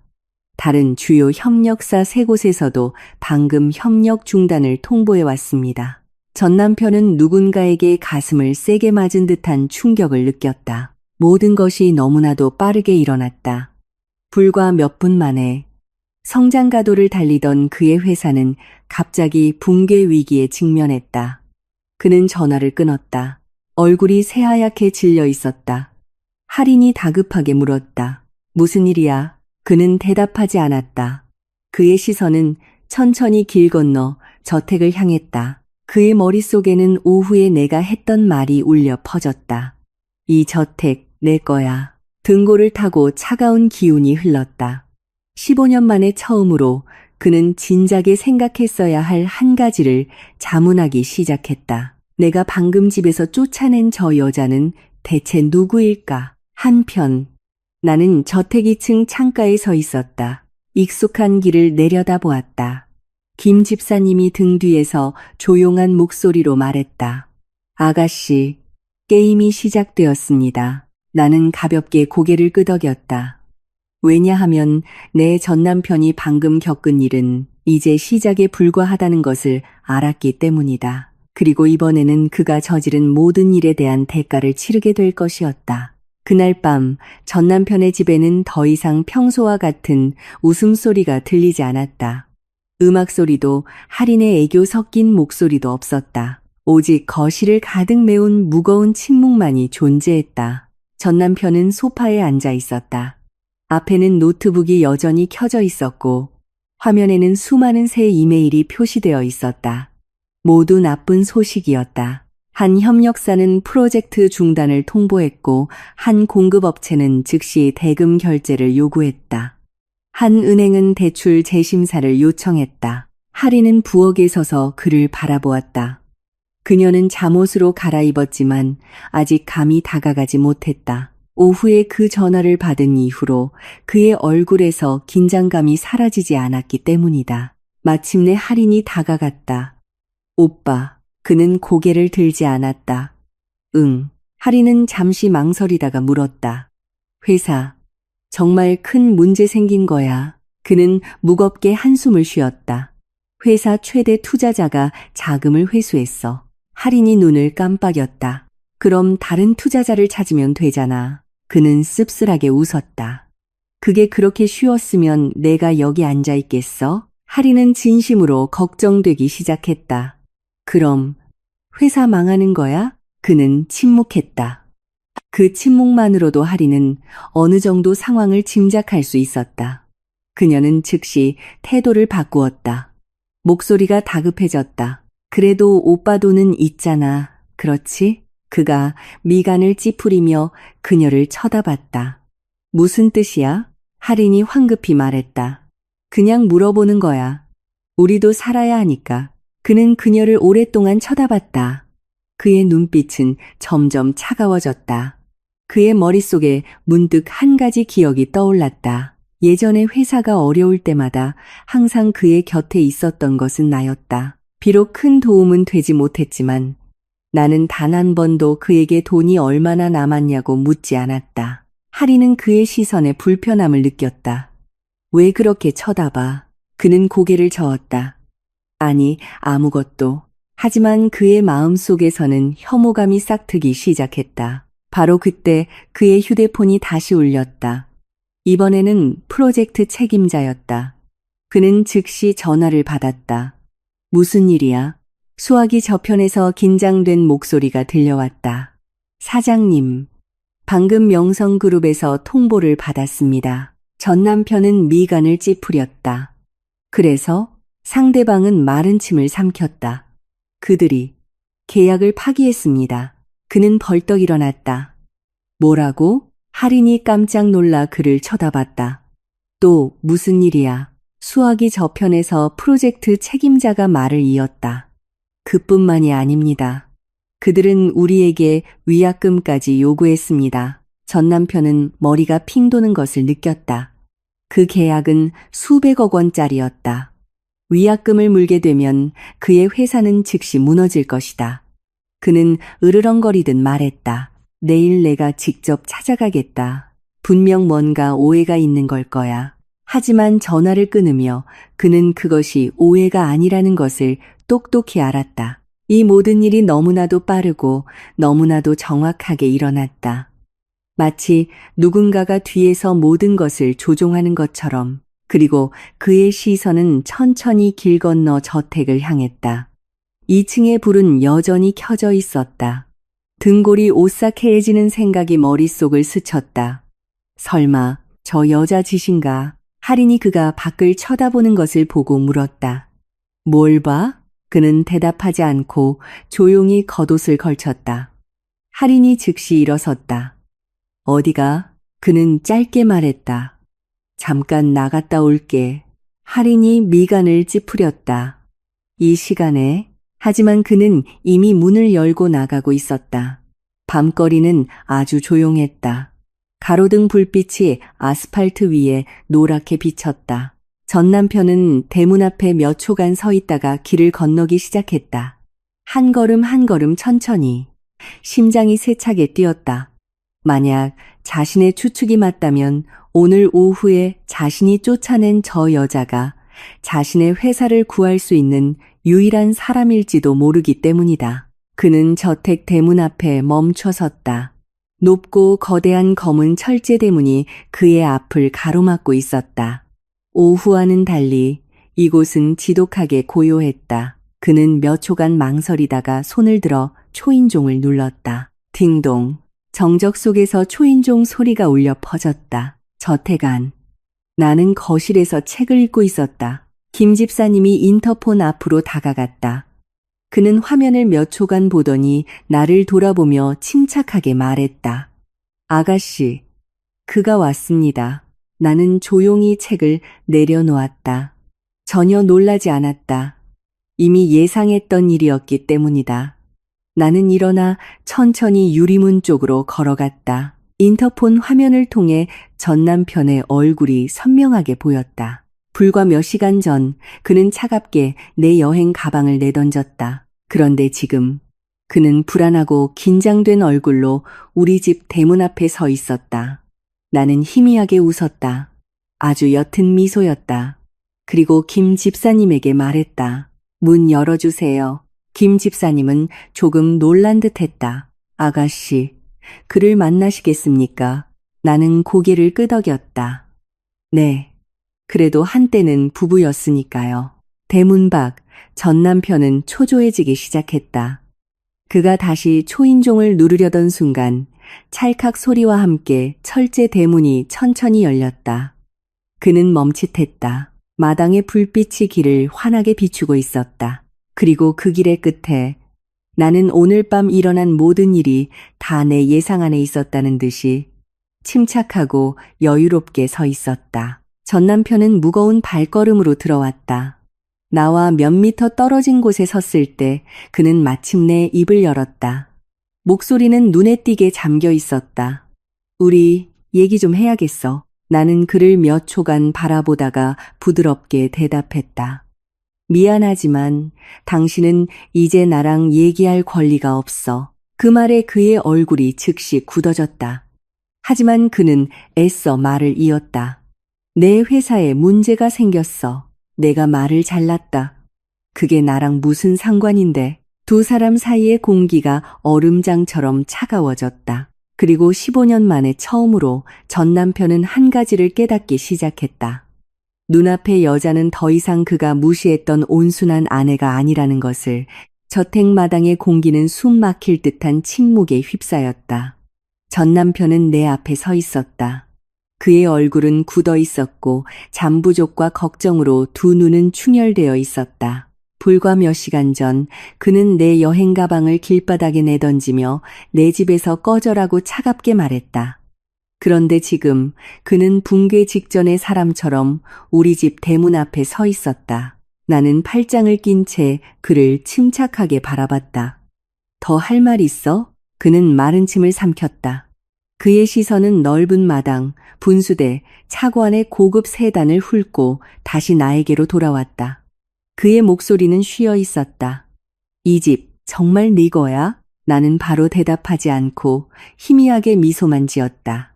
다른 주요 협력사 3곳에서도 방금 협력 중단을 통보해 왔습니다. 전 남편은 누군가에게 가슴을 세게 맞은 듯한 충격을 느꼈다. 모든 것이 너무나도 빠르게 일어났다. 불과 몇 분 만에 성장 가도를 달리던 그의 회사는 갑자기 붕괴 위기에 직면했다. 그는 전화를 끊었다. 얼굴이 새하얗게 질려 있었다. 할인이 다급하게 물었다. 무슨 일이야? 그는 대답하지 않았다. 그의 시선은 천천히 길 건너 저택을 향했다. 그의 머릿속에는 오후에 내가 했던 말이 울려 퍼졌다. 이 저택 내 거야. 등골을 타고 차가운 기운이 흘렀다. 15년 만에 처음으로 그는 진작에 생각했어야 할 한 가지를 자문하기 시작했다. 내가 방금 집에서 쫓아낸 저 여자는 대체 누구일까? 한편 나는 저택 2층 창가에 서 있었다. 익숙한 길을 내려다보았다. 김 집사님이 등 뒤에서 조용한 목소리로 말했다. 아가씨, 게임이 시작되었습니다. 나는 가볍게 고개를 끄덕였다. 왜냐하면 내 전 남편이 방금 겪은 일은 이제 시작에 불과하다는 것을 알았기 때문이다. 그리고 이번에는 그가 저지른 모든 일에 대한 대가를 치르게 될 것이었다. 그날 밤 전 남편의 집에는 더 이상 평소와 같은 웃음소리가 들리지 않았다. 음악 소리도 할인의 애교 섞인 목소리도 없었다. 오직 거실을 가득 메운 무거운 침묵만이 존재했다. 전 남편은 소파에 앉아 있었다. 앞에는 노트북이 여전히 켜져 있었고 화면에는 수많은 새 이메일이 표시되어 있었다. 모두 나쁜 소식이었다. 한 협력사는 프로젝트 중단을 통보했고 한 공급업체는 즉시 대금 결제를 요구했다. 한 은행은 대출 재심사를 요청했다. 할인은 부엌에 서서 그를 바라보았다. 그녀는 잠옷으로 갈아입었지만 아직 감이 다가가지 못했다. 오후에 그 전화를 받은 이후로 그의 얼굴에서 긴장감이 사라지지 않았기 때문이다. 마침내 할인이 다가갔다. 오빠, 그는 고개를 들지 않았다. 응. 할인은 잠시 망설이다가 물었다. 회사, 정말 큰 문제 생긴 거야. 그는 무겁게 한숨을 쉬었다. 회사 최대 투자자가 자금을 회수했어. 할인이 눈을 깜빡였다. 그럼 다른 투자자를 찾으면 되잖아. 그는 씁쓸하게 웃었다. 그게 그렇게 쉬웠으면 내가 여기 앉아 있겠어? 할인은 진심으로 걱정되기 시작했다. 그럼 회사 망하는 거야? 그는 침묵했다. 그 침묵만으로도 할인은 어느 정도 상황을 짐작할 수 있었다. 그녀는 즉시 태도를 바꾸었다. 목소리가 다급해졌다. 그래도 오빠 돈은 있잖아. 그렇지? 그가 미간을 찌푸리며 그녀를 쳐다봤다. 무슨 뜻이야? 할인이 황급히 말했다. 그냥 물어보는 거야. 우리도 살아야 하니까. 그는 그녀를 오랫동안 쳐다봤다. 그의 눈빛은 점점 차가워졌다. 그의 머릿속에 문득 한 가지 기억이 떠올랐다. 예전에 회사가 어려울 때마다 항상 그의 곁에 있었던 것은 나였다. 비록 큰 도움은 되지 못했지만 나는 단 한 번도 그에게 돈이 얼마나 남았냐고 묻지 않았다. 하리는 그의 시선에 불편함을 느꼈다. 왜 그렇게 쳐다봐? 그는 고개를 저었다. 아니, 아무것도. 하지만 그의 마음속에서는 혐오감이 싹트기 시작했다. 바로 그때 그의 휴대폰이 다시 울렸다. 이번에는 프로젝트 책임자였다. 그는 즉시 전화를 받았다. 무슨 일이야? 수화기 저편에서 긴장된 목소리가 들려왔다. 사장님, 방금 명성그룹에서 통보를 받았습니다. 전 남편은 미간을 찌푸렸다. 그래서 상대방은 마른 침을 삼켰다. 그들이 계약을 파기했습니다. 그는 벌떡 일어났다. 뭐라고? 할인이 깜짝 놀라 그를 쳐다봤다. 또 무슨 일이야? 수화기 저편에서 프로젝트 책임자가 말을 이었다. 그뿐만이 아닙니다. 그들은 우리에게 위약금까지 요구했습니다. 전 남편은 머리가 핑 도는 것을 느꼈다. 그 계약은 수백억 원짜리였다. 위약금을 물게 되면 그의 회사는 즉시 무너질 것이다. 그는 으르렁거리듯 말했다. 내일 내가 직접 찾아가겠다. 분명 뭔가 오해가 있는 걸 거야. 하지만 전화를 끊으며 그는 그것이 오해가 아니라는 것을 똑똑히 알았다. 이 모든 일이 너무나도 빠르고 너무나도 정확하게 일어났다. 마치 누군가가 뒤에서 모든 것을 조종하는 것처럼. 그리고 그의 시선은 천천히 길 건너 저택을 향했다. 2층의 불은 여전히 켜져 있었다. 등골이 오싹해지는 생각이 머릿속을 스쳤다. 설마 저 여자 짓인가? 할인이 그가 밖을 쳐다보는 것을 보고 물었다. 뭘 봐? 그는 대답하지 않고 조용히 겉옷을 걸쳤다. 할인이 즉시 일어섰다. 어디가? 그는 짧게 말했다. 잠깐 나갔다 올게. 할인이 미간을 찌푸렸다. 이 시간에? 하지만 그는 이미 문을 열고 나가고 있었다. 밤거리는 아주 조용했다. 가로등 불빛이 아스팔트 위에 노랗게 비쳤다. 전 남편은 대문 앞에 몇 초간 서 있다가 길을 건너기 시작했다. 한 걸음 한 걸음 천천히. 심장이 세차게 뛰었다. 만약 자신의 추측이 맞다면 오늘 오후에 자신이 쫓아낸 저 여자가 자신의 회사를 구할 수 있는 유일한 사람일지도 모르기 때문이다. 그는 저택 대문 앞에 멈춰 섰다. 높고 거대한 검은 철제 대문이 그의 앞을 가로막고 있었다. 오후와는 달리 이곳은 지독하게 고요했다. 그는 몇 초간 망설이다가 손을 들어 초인종을 눌렀다. 딩동. 정적 속에서 초인종 소리가 울려 퍼졌다. 저택 안. 나는 거실에서 책을 읽고 있었다. 김 집사님이 인터폰 앞으로 다가갔다. 그는 화면을 몇 초간 보더니 나를 돌아보며 침착하게 말했다. 아가씨, 그가 왔습니다. 나는 조용히 책을 내려놓았다. 전혀 놀라지 않았다. 이미 예상했던 일이었기 때문이다. 나는 일어나 천천히 유리문 쪽으로 걸어갔다. 인터폰 화면을 통해 전 남편의 얼굴이 선명하게 보였다. 불과 몇 시간 전 그는 차갑게 내 여행 가방을 내던졌다. 그런데 지금 그는 불안하고 긴장된 얼굴로 우리 집 대문 앞에 서 있었다. 나는 희미하게 웃었다. 아주 옅은 미소였다. 그리고 김 집사님에게 말했다. 문 열어주세요. 김 집사님은 조금 놀란 듯했다. 아가씨, 그를 만나시겠습니까? 나는 고개를 끄덕였다. 네, 그래도 한때는 부부였으니까요. 대문 밖 전 남편은 초조해지기 시작했다. 그가 다시 초인종을 누르려던 순간 찰칵 소리와 함께 철제 대문이 천천히 열렸다. 그는 멈칫했다. 마당의 불빛이 길을 환하게 비추고 있었다. 그리고 그 길의 끝에 나는 오늘 밤 일어난 모든 일이 다 내 예상 안에 있었다는 듯이 침착하고 여유롭게 서 있었다. 전 남편은 무거운 발걸음으로 들어왔다. 나와 몇 미터 떨어진 곳에 섰을 때 그는 마침내 입을 열었다. 목소리는 눈에 띄게 잠겨 있었다. 우리 얘기 좀 해야겠어. 나는 그를 몇 초간 바라보다가 부드럽게 대답했다. 미안하지만 당신은 이제 나랑 얘기할 권리가 없어. 그 말에 그의 얼굴이 즉시 굳어졌다. 하지만 그는 애써 말을 이었다. 내 회사에 문제가 생겼어. 내가 말을 잘랐다. 그게 나랑 무슨 상관인데. 두 사람 사이의 공기가 얼음장처럼 차가워졌다. 그리고 15년 만에 처음으로 전 남편은 한 가지를 깨닫기 시작했다. 눈앞의 여자는 더 이상 그가 무시했던 온순한 아내가 아니라는 것을. 저택마당의 공기는 숨 막힐 듯한 침묵에 휩싸였다. 전 남편은 내 앞에 서 있었다. 그의 얼굴은 굳어 있었고 잠부족과 걱정으로 두 눈은 충혈되어 있었다. 불과 몇 시간 전 그는 내 여행 가방을 길바닥에 내던지며 내 집에서 꺼져라고 차갑게 말했다. 그런데 지금 그는 붕괴 직전의 사람처럼 우리 집 대문 앞에 서 있었다. 나는 팔짱을 낀 채 그를 침착하게 바라봤다. 더 할 말 있어? 그는 마른 침을 삼켰다. 그의 시선은 넓은 마당, 분수대, 차고 안의 고급 세단을 훑고 다시 나에게로 돌아왔다. 그의 목소리는 쉬어 있었다. 이 집 정말 네 거야? 나는 바로 대답하지 않고 희미하게 미소만 지었다.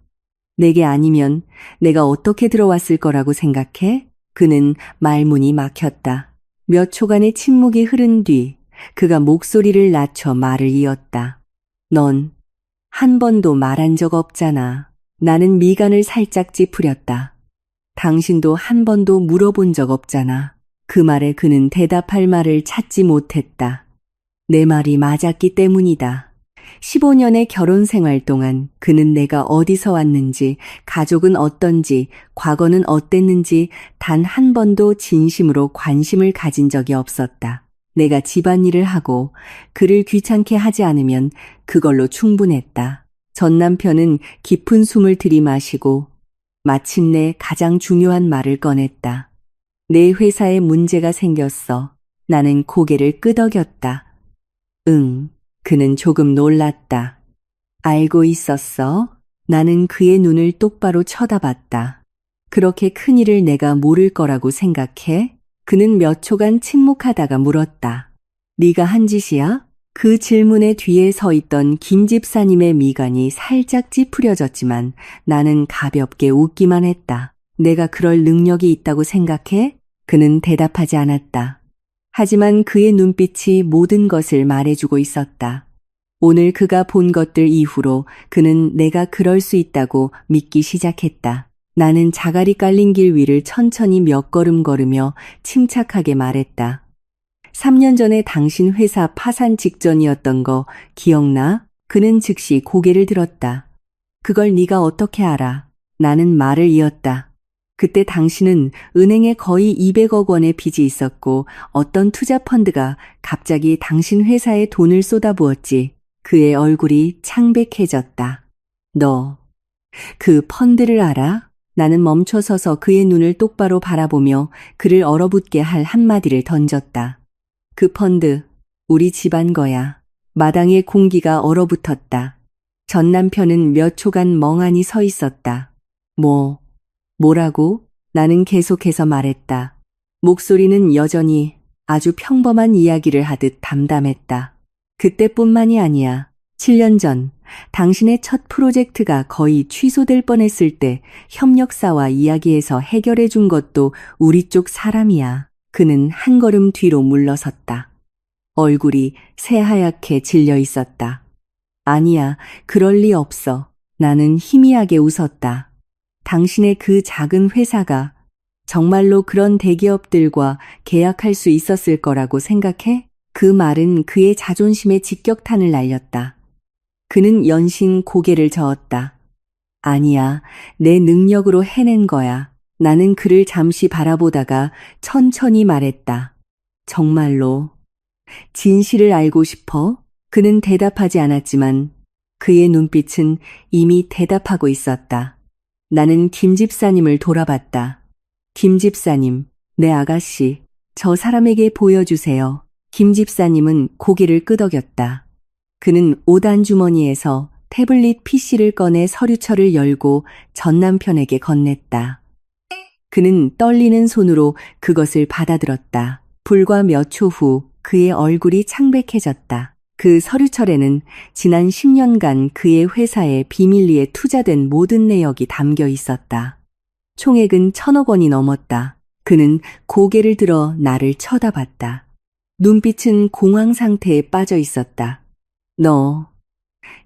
내게 아니면 내가 어떻게 들어왔을 거라고 생각해? 그는 말문이 막혔다. 몇 초간의 침묵이 흐른 뒤 그가 목소리를 낮춰 말을 이었다. 넌 한 번도 말한 적 없잖아. 나는 미간을 살짝 찌푸렸다. 당신도 한 번도 물어본 적 없잖아. 그 말에 그는 대답할 말을 찾지 못했다. 내 말이 맞았기 때문이다. 15년의 결혼 생활 동안 그는 내가 어디서 왔는지, 가족은 어떤지, 과거는 어땠는지 단 한 번도 진심으로 관심을 가진 적이 없었다. 내가 집안일을 하고 그를 귀찮게 하지 않으면 그걸로 충분했다. 전 남편은 깊은 숨을 들이마시고 마침내 가장 중요한 말을 꺼냈다. 내 회사에 문제가 생겼어. 나는 고개를 끄덕였다. 응. 그는 조금 놀랐다. 알고 있었어? 나는 그의 눈을 똑바로 쳐다봤다. 그렇게 큰일을 내가 모를 거라고 생각해? 그는 몇 초간 침묵하다가 물었다. 네가 한 짓이야? 그 질문의 뒤에 서 있던 김 집사님의 미간이 살짝 찌푸려졌지만 나는 가볍게 웃기만 했다. 내가 그럴 능력이 있다고 생각해? 그는 대답하지 않았다. 하지만 그의 눈빛이 모든 것을 말해주고 있었다. 오늘 그가 본 것들 이후로 그는 내가 그럴 수 있다고 믿기 시작했다. 나는 자갈이 깔린 길 위를 천천히 몇 걸음 걸으며 침착하게 말했다. 3년 전에 당신 회사 파산 직전이었던 거 기억나? 그는 즉시 고개를 들었다. 그걸 네가 어떻게 알아? 나는 말을 이었다. 그때 당신은 은행에 거의 200억 원의 빚이 있었고 어떤 투자 펀드가 갑자기 당신 회사에 돈을 쏟아부었지. 그의 얼굴이 창백해졌다. 너 그 펀드를 알아? 나는 멈춰서서 그의 눈을 똑바로 바라보며 그를 얼어붙게 할 한마디를 던졌다. 그 펀드, 우리 집안 거야. 마당의 공기가 얼어붙었다. 전 남편은 몇 초간 멍하니 서 있었다. 뭐라고? 나는 계속해서 말했다. 목소리는 여전히 아주 평범한 이야기를 하듯 담담했다. 그때뿐만이 아니야. 7년 전 당신의 첫 프로젝트가 거의 취소될 뻔했을 때 협력사와 이야기해서 해결해 준 것도 우리 쪽 사람이야. 그는 한 걸음 뒤로 물러섰다. 얼굴이 새하얗게 질려 있었다. 아니야, 그럴 리 없어. 나는 희미하게 웃었다. 당신의 그 작은 회사가 정말로 그런 대기업들과 계약할 수 있었을 거라고 생각해? 그 말은 그의 자존심에 직격탄을 날렸다. 그는 연신 고개를 저었다. 아니야, 내 능력으로 해낸 거야. 나는 그를 잠시 바라보다가 천천히 말했다. 정말로 진실을 알고 싶어? 그는 대답하지 않았지만 그의 눈빛은 이미 대답하고 있었다. 나는 김 집사님을 돌아봤다. 김 집사님, 내 아가씨, 저 사람에게 보여주세요. 김 집사님은 고개를 끄덕였다. 그는 옷안 주머니에서 태블릿 PC를 꺼내 서류철을 열고 전 남편에게 건넸다. 그는 떨리는 손으로 그것을 받아들었다. 불과 몇 초 후 그의 얼굴이 창백해졌다. 그 서류철에는 지난 10년간 그의 회사에 비밀리에 투자된 모든 내역이 담겨 있었다. 총액은 1,000억 원이 넘었다. 그는 고개를 들어 나를 쳐다봤다. 눈빛은 공황 상태에 빠져 있었다.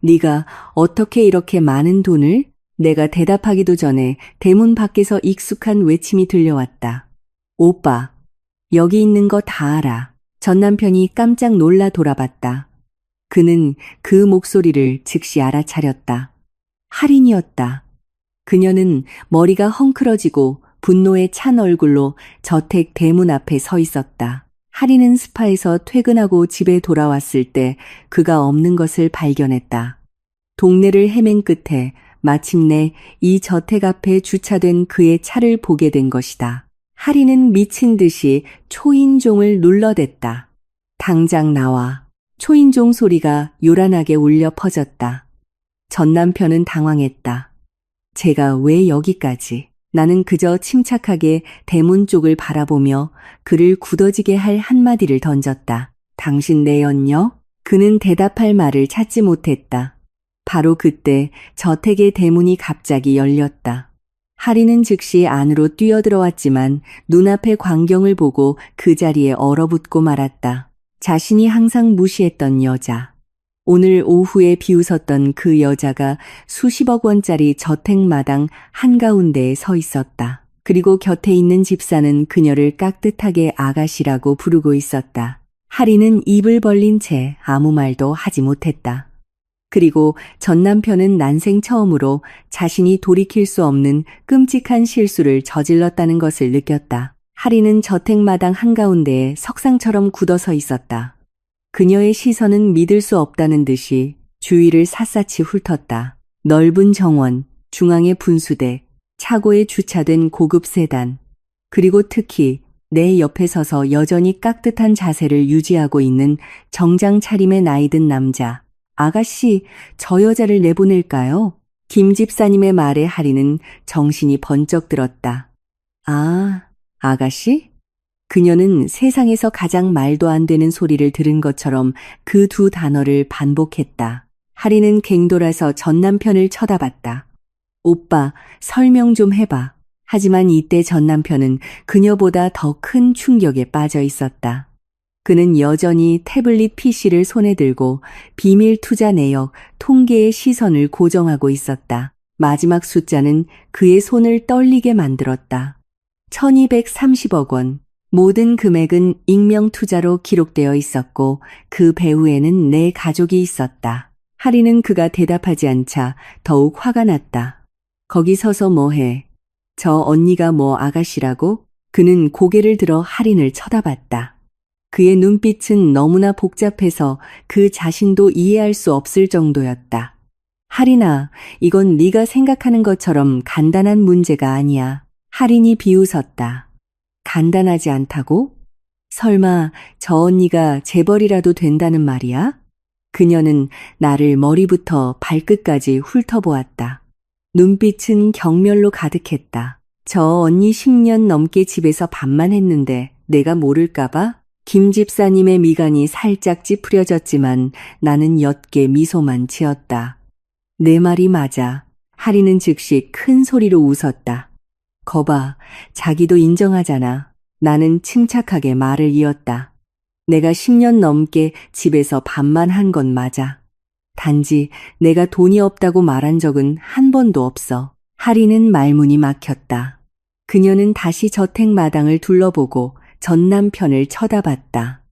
네가 어떻게 이렇게 많은 돈을? 내가 대답하기도 전에 대문 밖에서 익숙한 외침이 들려왔다. 오빠, 여기 있는 거 다 알아. 전 남편이 깜짝 놀라 돌아봤다. 그는 그 목소리를 즉시 알아차렸다. 할인이었다. 그녀는 머리가 헝클어지고 분노에 찬 얼굴로 저택 대문 앞에 서 있었다. 할인은 스파에서 퇴근하고 집에 돌아왔을 때 그가 없는 것을 발견했다. 동네를 헤맨 끝에 마침내 이 저택 앞에 주차된 그의 차를 보게 된 것이다. 할인은 미친 듯이 초인종을 눌러댔다. 당장 나와. 초인종 소리가 요란하게 울려 퍼졌다. 전 남편은 당황했다. 제가 왜 여기까지? 나는 그저 침착하게 대문 쪽을 바라보며 그를 굳어지게 할 한마디를 던졌다. 당신 내연녀? 그는 대답할 말을 찾지 못했다. 바로 그때 저택의 대문이 갑자기 열렸다. 할인은 즉시 안으로 뛰어들어왔지만 눈앞의 광경을 보고 그 자리에 얼어붙고 말았다. 자신이 항상 무시했던 여자. 오늘 오후에 비웃었던 그 여자가 수십억 원짜리 저택마당 한가운데에 서 있었다. 그리고 곁에 있는 집사는 그녀를 깍듯하게 아가씨라고 부르고 있었다. 할인은 입을 벌린 채 아무 말도 하지 못했다. 그리고 전 남편은 난생 처음으로 자신이 돌이킬 수 없는 끔찍한 실수를 저질렀다는 것을 느꼈다. 할인은 저택마당 한가운데에 석상처럼 굳어서 있었다. 그녀의 시선은 믿을 수 없다는 듯이 주위를 샅샅이 훑었다. 넓은 정원, 중앙의 분수대, 차고에 주차된 고급 세단, 그리고 특히 내 옆에 서서 여전히 깍듯한 자세를 유지하고 있는 정장 차림의 나이든 남자. 아가씨, 저 여자를 내보낼까요? 김 집사님의 말에 할인은 정신이 번쩍 들었다. 아, 아가씨? 그녀는 세상에서 가장 말도 안 되는 소리를 들은 것처럼 그 두 단어를 반복했다. 할인은 갱돌아서 전 남편을 쳐다봤다. 오빠, 설명 좀 해봐. 하지만 이때 전 남편은 그녀보다 더 큰 충격에 빠져 있었다. 그는 여전히 태블릿 PC를 손에 들고 비밀 투자 내역 통계의 시선을 고정하고 있었다. 마지막 숫자는 그의 손을 떨리게 만들었다. 1230억 원. 모든 금액은 익명 투자로 기록되어 있었고 그 배후에는 내 가족이 있었다. 할인은 그가 대답하지 않자 더욱 화가 났다. 거기 서서 뭐해? 저 언니가 뭐 아가씨라고? 그는 고개를 들어 할인을 쳐다봤다. 그의 눈빛은 너무나 복잡해서 그 자신도 이해할 수 없을 정도였다. 할인아, 이건 네가 생각하는 것처럼 간단한 문제가 아니야. 할인이 비웃었다. 간단하지 않다고? 설마 저 언니가 재벌이라도 된다는 말이야? 그녀는 나를 머리부터 발끝까지 훑어보았다. 눈빛은 경멸로 가득했다. 저 언니 10년 넘게 집에서 밥만 했는데 내가 모를까봐? 김 집사님의 미간이 살짝 찌푸려졌지만 나는 옅게 미소만 지었다. 내 말이 맞아. 할인은 즉시 큰 소리로 웃었다. 거봐, 자기도 인정하잖아. 나는 침착하게 말을 이었다. 내가 10년 넘게 집에서 밥만 한 건 맞아. 단지 내가 돈이 없다고 말한 적은 한 번도 없어. 할인은 말문이 막혔다. 그녀는 다시 저택 마당을 둘러보고 전 남편을 쳐다봤다.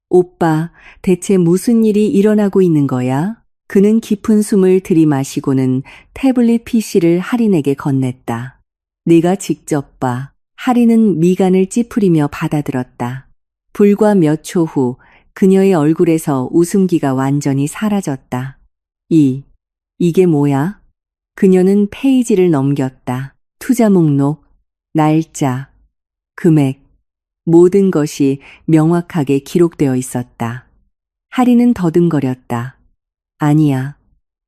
오빠, 대체 무슨 일이 일어나고 있는 거야? 그는 깊은 숨을 들이마시고는 태블릿 PC를 할인에게 건넸다. 네가 직접 봐. 할인은 미간을 찌푸리며 받아들었다. 불과 몇 초 후 그녀의 얼굴에서 웃음기가 완전히 사라졌다. 이게 뭐야? 그녀는 페이지를 넘겼다. 투자 목록, 날짜, 금액, 모든 것이 명확하게 기록되어 있었다. 하리는 더듬거렸다. 아니야.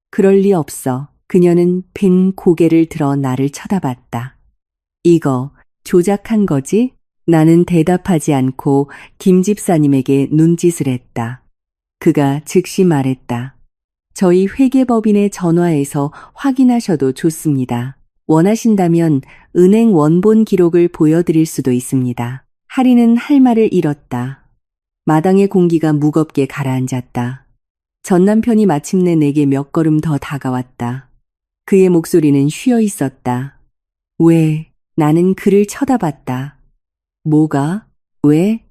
그럴 리 없어. 그녀는 빈 고개를 들어 나를 쳐다봤다. 이거 조작한 거지? 나는 대답하지 않고 김 집사님에게 눈짓을 했다. 그가 즉시 말했다. 저희 회계법인에 전화해서 확인하셔도 좋습니다. 원하신다면 은행 원본 기록을 보여드릴 수도 있습니다. 하리는 할 말을 잃었다. 마당의 공기가 무겁게 가라앉았다. 전 남편이 마침내 내게 몇 걸음 더 다가왔다. 그의 목소리는 쉬어 있었다. 왜? 나는 그를 쳐다봤다. 뭐가? 왜?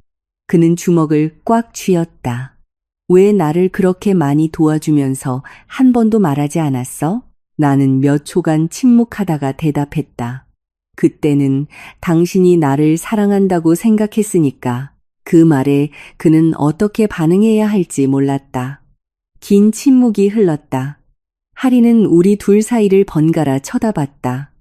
그는 주먹을 꽉 쥐었다. 왜 나를 그렇게 많이 도와주면서 한 번도 말하지 않았어? 나는 몇 초간 침묵하다가 대답했다. 그때는 당신이 나를 사랑한다고 생각했으니까. 그 말에 그는 어떻게 반응해야 할지 몰랐다. 긴 침묵이 흘렀다. 하리는 우리 둘 사이를 번갈아 쳐다봤다.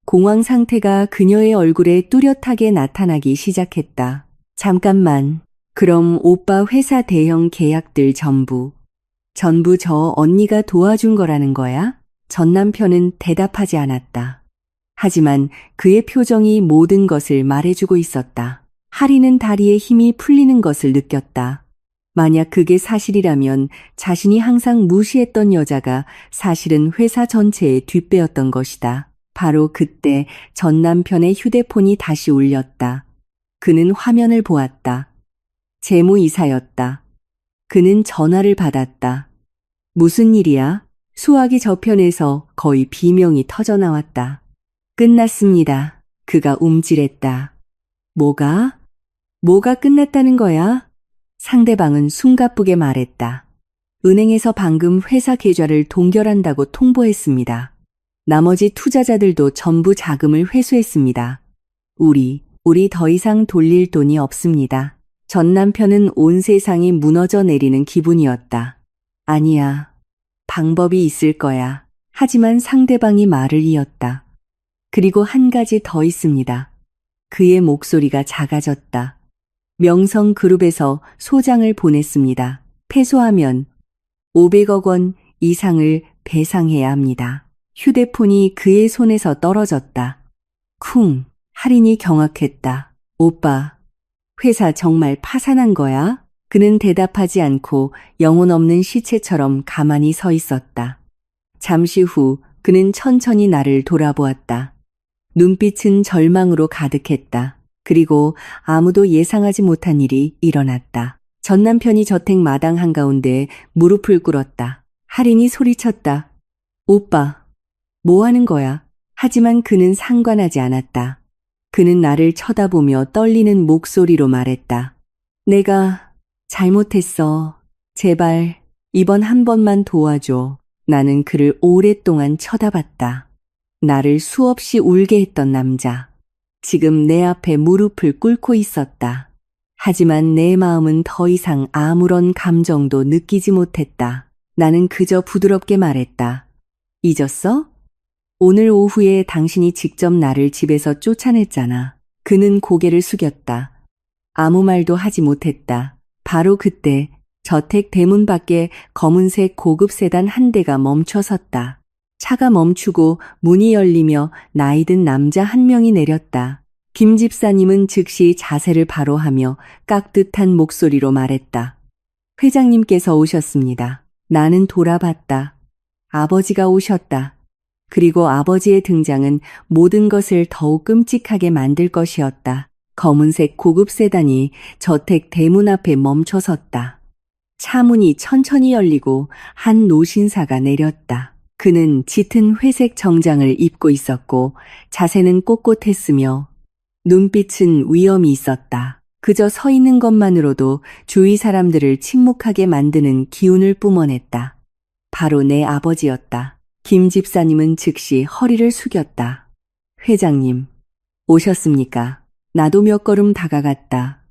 공황 상태가 그녀의 얼굴에 뚜렷하게 나타나기 시작했다. 잠깐만. 그럼 오빠 회사 대형 계약들 전부 저 언니가 도와준 거라는 거야? 전 남편은 대답하지 않았다. 하지만 그의 표정이 모든 것을 말해주고 있었다. 하리는 다리에 힘이 풀리는 것을 느꼈다. 만약 그게 사실이라면 자신이 항상 무시했던 여자가 사실은 회사 전체의 뒷배였던 것이다. 바로 그때 전 남편의 휴대폰이 다시 울렸다. 그는 화면을 보았다. 재무이사였다. 그는 전화를 받았다. 무슨 일이야? 수화기 저편에서 거의 비명이 터져나왔다. 끝났습니다. 그가 움찔했다. 뭐가 끝났다는 거야? 상대방은 숨가쁘게 말했다. 은행에서 방금 회사 계좌를 동결한다고 통보했습니다. 나머지 투자자들도 전부 자금을 회수했습니다. 우리 더 이상 돌릴 돈이 없습니다. 전 남편은 온 세상이 무너져 내리는 기분이었다. 아니야. 방법이 있을 거야. 하지만 상대방이 말을 이었다. 그리고 한 가지 더 있습니다. 그의 목소리가 작아졌다. 명성그룹에서 소장을 보냈습니다. 패소하면 500억 원 이상을 배상해야 합니다. 휴대폰이 그의 손에서 떨어졌다. 쿵! 할인이 경악했다. 오빠, 회사 정말 파산한 거야? 그는 대답하지 않고 영혼 없는 시체처럼 가만히 서 있었다. 잠시 후 그는 천천히 나를 돌아보았다. 눈빛은 절망으로 가득했다. 그리고 아무도 예상하지 못한 일이 일어났다. 전 남편이 저택 마당 한가운데 무릎을 꿇었다. 할인이 소리쳤다. 오빠, 뭐 하는 거야? 하지만 그는 상관하지 않았다. 그는 나를 쳐다보며 떨리는 목소리로 말했다. 내가 잘못했어. 제발 이번 한 번만 도와줘. 나는 그를 오랫동안 쳐다봤다. 나를 수없이 울게 했던 남자. 지금 내 앞에 무릎을 꿇고 있었다. 하지만 내 마음은 더 이상 아무런 감정도 느끼지 못했다. 나는 그저 부드럽게 말했다. 잊었어? 오늘 오후에 당신이 직접 나를 집에서 쫓아냈잖아. 그는 고개를 숙였다. 아무 말도 하지 못했다. 바로 그때 저택 대문 밖에 검은색 고급 세단 한 대가 멈춰 섰다. 차가 멈추고 문이 열리며 나이든 남자 한 명이 내렸다. 김 집사님은 즉시 자세를 바로 하며 깍듯한 목소리로 말했다. 회장님께서 오셨습니다. 나는 돌아봤다. 아버지가 오셨다. 그리고 아버지의 등장은 모든 것을 더욱 끔찍하게 만들 것이었다. 검은색 고급 세단이 저택 대문 앞에 멈춰 섰다. 차 문이 천천히 열리고 한 노신사가 내렸다. 그는 짙은 회색 정장을 입고 있었고 자세는 꼿꼿했으며 눈빛은 위엄이 있었다. 그저 서 있는 것만으로도 주위 사람들을 침묵하게 만드는 기운을 뿜어냈다. 바로 내 아버지였다. 김 집사님은 즉시 허리를 숙였다. 회장님, 오셨습니까? 나도 몇 걸음 다가갔다.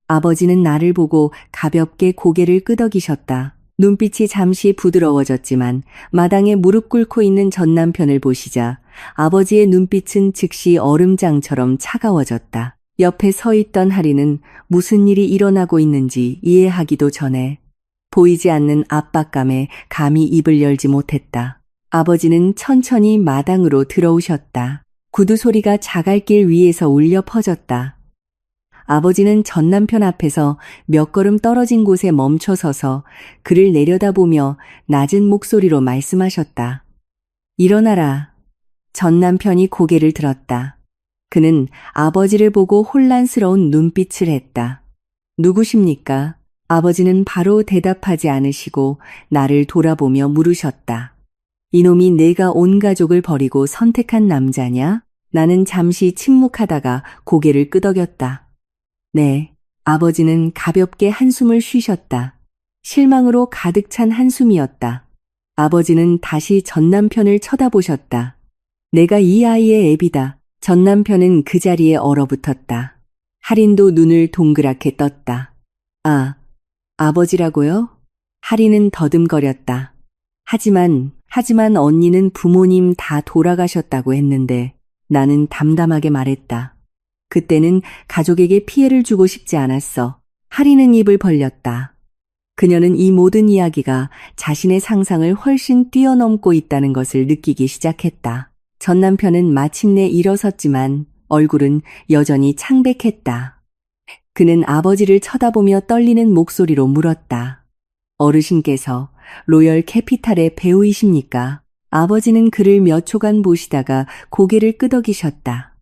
아버지는 나를 보고 가볍게 고개를 끄덕이셨다. 눈빛이 잠시 부드러워졌지만 마당에 무릎 꿇고 있는 전 남편을 보시자 아버지의 눈빛은 즉시 얼음장처럼 차가워졌다. 옆에 서 있던 하리는 무슨 일이 일어나고 있는지 이해하기도 전에 보이지 않는 압박감에 감히 입을 열지 못했다. 아버지는 천천히 마당으로 들어오셨다. 구두 소리가 자갈길 위에서 울려 퍼졌다. 아버지는 전 남편 앞에서 몇 걸음 떨어진 곳에 멈춰 서서 그를 내려다보며 낮은 목소리로 말씀하셨다. 일어나라. 전 남편이 고개를 들었다. 그는 아버지를 보고 혼란스러운 눈빛을 했다. 누구십니까? 아버지는 바로 대답하지 않으시고 나를 돌아보며 물으셨다. 이놈이 내가 온 가족을 버리고 선택한 남자냐? 나는 잠시 침묵하다가 고개를 끄덕였다. 네, 아버지는 가볍게 한숨을 쉬셨다. 실망으로 가득 찬 한숨이었다. 아버지는 다시 전 남편을 쳐다보셨다. 내가 이 아이의 애비다. 전 남편은 그 자리에 얼어붙었다. 할인도 눈을 동그랗게 떴다. 아, 아버지라고요? 할인은 더듬거렸다. 하지만 언니는 부모님 다 돌아가셨다고 했는데 나는 담담하게 말했다. 그때는 가족에게 피해를 주고 싶지 않았어. 할인은 입을 벌렸다. 그녀는 이 모든 이야기가 자신의 상상을 훨씬 뛰어넘고 있다는 것을 느끼기 시작했다. 전 남편은 마침내 일어섰지만 얼굴은 여전히 창백했다. 그는 아버지를 쳐다보며 떨리는 목소리로 물었다. 어르신께서 로열 캐피탈의 배우이십니까? 아버지는 그를 몇 초간 보시다가 고개를 끄덕이셨다.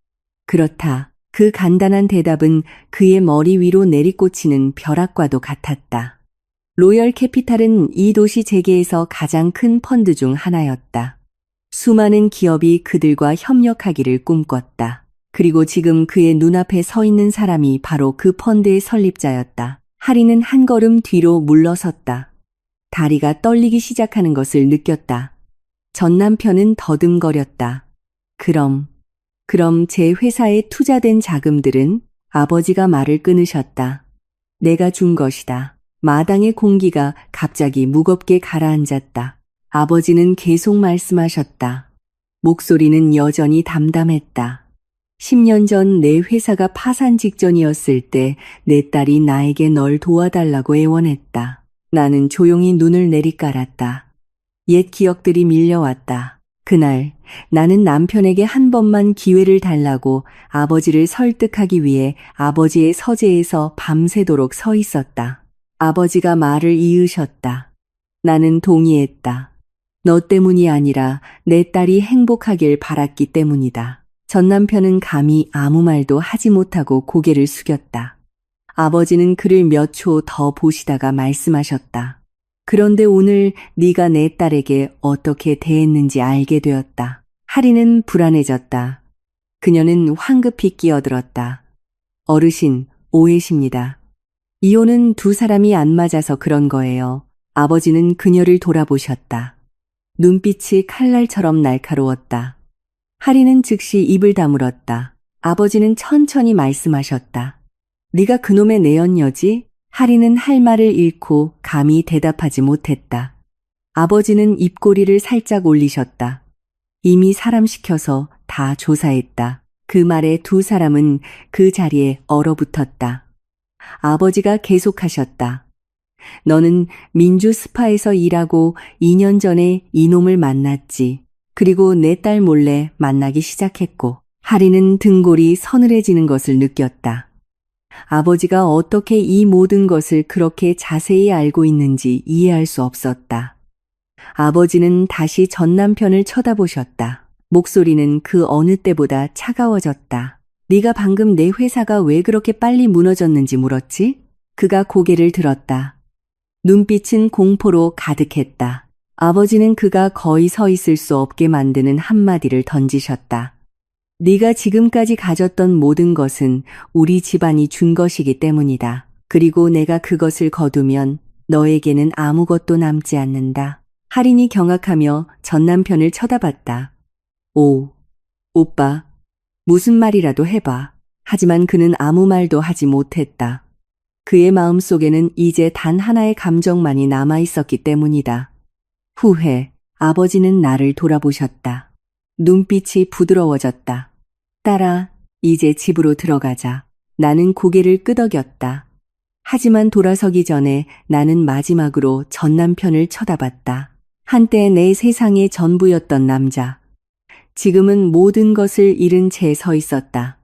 그렇다. 그 간단한 대답은 그의 머리 위로 내리꽂히는 벼락과도 같았다. 로열 캐피탈은 이 도시 재계에서 가장 큰 펀드 중 하나였다. 수많은 기업이 그들과 협력하기를 꿈꿨다. 그리고 지금 그의 눈앞에 서 있는 사람이 바로 그 펀드의 설립자였다. 하리는 한 걸음 뒤로 물러섰다. 다리가 떨리기 시작하는 것을 느꼈다. 전 남편은 더듬거렸다. 그럼 제 회사에 투자된 자금들은? 아버지가 말을 끊으셨다. 내가 준 것이다. 마당의 공기가 갑자기 무겁게 가라앉았다. 아버지는 계속 말씀하셨다. 목소리는 여전히 담담했다. 10년 전 내 회사가 파산 직전이었을 때 내 딸이 나에게 널 도와달라고 애원했다. 나는 조용히 눈을 내리깔았다. 옛 기억들이 밀려왔다. 그날 나는 남편에게 한 번만 기회를 달라고 아버지를 설득하기 위해 아버지의 서재에서 밤새도록 서 있었다. 아버지가 말을 이으셨다. 나는 동의했다. 너 때문이 아니라 내 딸이 행복하길 바랐기 때문이다. 전 남편은 감히 아무 말도 하지 못하고 고개를 숙였다. 아버지는 그를 몇 초 더 보시다가 말씀하셨다. 그런데 오늘 네가 내 딸에게 어떻게 대했는지 알게 되었다. 하리는 불안해졌다. 그녀는 황급히 끼어들었다. 어르신, 오해십니다. 이혼은 두 사람이 안 맞아서 그런 거예요. 아버지는 그녀를 돌아보셨다. 눈빛이 칼날처럼 날카로웠다. 하리는 즉시 입을 다물었다. 아버지는 천천히 말씀하셨다. 네가 그놈의 내연녀지? 하리는 할 말을 잃고 감히 대답하지 못했다. 아버지는 입꼬리를 살짝 올리셨다. 이미 사람 시켜서 다 조사했다. 그 말에 두 사람은 그 자리에 얼어붙었다. 아버지가 계속하셨다. 너는 민주 스파에서 일하고 2년 전에 이놈을 만났지. 그리고 내 딸 몰래 만나기 시작했고. 하리는 등골이 서늘해지는 것을 느꼈다. 아버지가 어떻게 이 모든 것을 그렇게 자세히 알고 있는지 이해할 수 없었다. 아버지는 다시 전 남편을 쳐다보셨다. 목소리는 그 어느 때보다 차가워졌다. 네가 방금 내 회사가 왜 그렇게 빨리 무너졌는지 물었지? 그가 고개를 들었다. 눈빛은 공포로 가득했다. 아버지는 그가 거의 서 있을 수 없게 만드는 한마디를 던지셨다. 네가 지금까지 가졌던 모든 것은 우리 집안이 준 것이기 때문이다. 그리고 내가 그것을 거두면 너에게는 아무것도 남지 않는다. 할인이 경악하며 전 남편을 쳐다봤다. 오, 오빠, 무슨 말이라도 해봐. 하지만 그는 아무 말도 하지 못했다. 그의 마음속에는 이제 단 하나의 감정만이 남아있었기 때문이다. 후회. 아버지는 나를 돌아보셨다. 눈빛이 부드러워졌다. 딸아, 이제 집으로 들어가자. 나는 고개를 끄덕였다. 하지만 돌아서기 전에 나는 마지막으로 전 남편을 쳐다봤다. 한때 내 세상의 전부였던 남자. 지금은 모든 것을 잃은 채 서 있었다.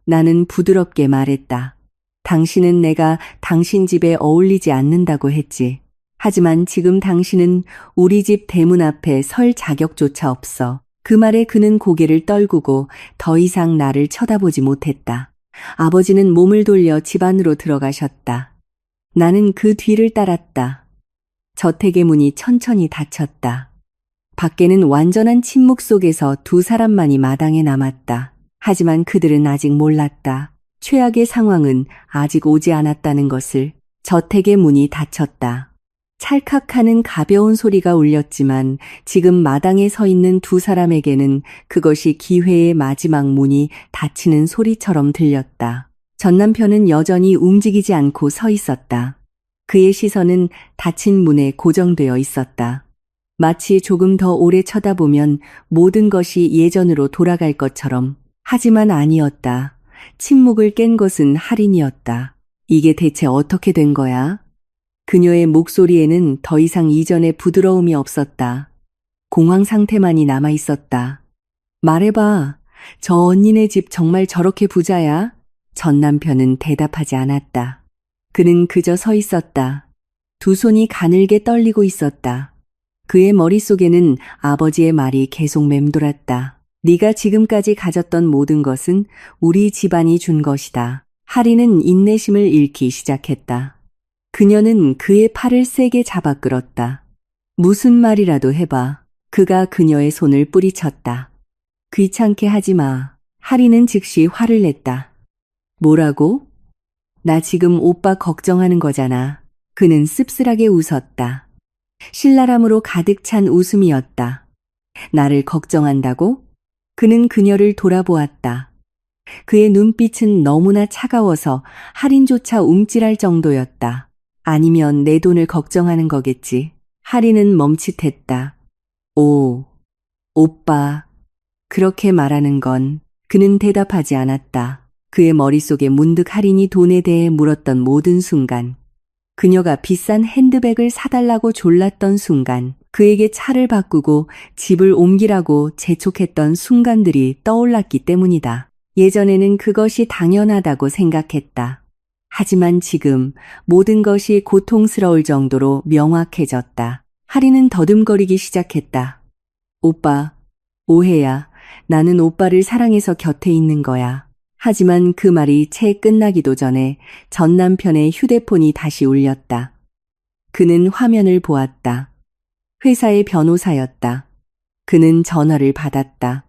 나는 부드럽게 말했다. 당신은 내가 당신 집에 어울리지 않는다고 했지. 하지만 지금 당신은 우리 집 대문 앞에 설 자격조차 없어. 그 말에 그는 고개를 떨구고 더 이상 나를 쳐다보지 못했다. 아버지는 몸을 돌려 집 안으로 들어가셨다. 나는 그 뒤를 따랐다. 저택의 문이 천천히 닫혔다. 밖에는 완전한 침묵 속에서 두 사람만이 마당에 남았다. 하지만 그들은 아직 몰랐다. 최악의 상황은 아직 오지 않았다는 것을. 저택의 문이 닫혔다. 찰칵하는 가벼운 소리가 울렸지만 지금 마당에 서 있는 두 사람에게는 그것이 기회의 마지막 문이 닫히는 소리처럼 들렸다. 전 남편은 여전히 움직이지 않고 서 있었다. 그의 시선은 닫힌 문에 고정되어 있었다. 마치 조금 더 오래 쳐다보면 모든 것이 예전으로 돌아갈 것처럼. 하지만 아니었다. 침묵을 깬 것은 할인이었다. 이게 대체 어떻게 된 거야? 그녀의 목소리에는 더 이상 이전의 부드러움이 없었다. 공황 상태만이 남아 있었다. 말해봐. 저 언니네 집 정말 저렇게 부자야? 전 남편은 대답하지 않았다. 그는 그저 서 있었다. 두 손이 가늘게 떨리고 있었다. 그의 머릿속에는 아버지의 말이 계속 맴돌았다. 네가 지금까지 가졌던 모든 것은 우리 집안이 준 것이다. 할인은 인내심을 잃기 시작했다. 그녀는 그의 팔을 세게 잡아 끌었다. 무슨 말이라도 해봐. 그가 그녀의 손을 뿌리쳤다. 귀찮게 하지 마. 할인은 즉시 화를 냈다. 뭐라고? 나 지금 오빠 걱정하는 거잖아. 그는 씁쓸하게 웃었다. 신랄함으로 가득 찬 웃음이었다. 나를 걱정한다고? 그는 그녀를 돌아보았다. 그의 눈빛은 너무나 차가워서 할인조차 움찔할 정도였다. 아니면 내 돈을 걱정하는 거겠지. 할인은 멈칫했다. 오, 오빠. 그렇게 말하는 건. 그는 대답하지 않았다. 그의 머릿속에 문득 할인이 돈에 대해 물었던 모든 순간. 그녀가 비싼 핸드백을 사달라고 졸랐던 순간. 그에게 차를 바꾸고 집을 옮기라고 재촉했던 순간들이 떠올랐기 때문이다. 예전에는 그것이 당연하다고 생각했다. 하지만 지금 모든 것이 고통스러울 정도로 명확해졌다. 할인은 더듬거리기 시작했다. 오빠, 오해야. 나는 오빠를 사랑해서 곁에 있는 거야. 하지만 그 말이 채 끝나기도 전에 전 남편의 휴대폰이 다시 울렸다. 그는 화면을 보았다. 회사의 변호사였다. 그는 전화를 받았다.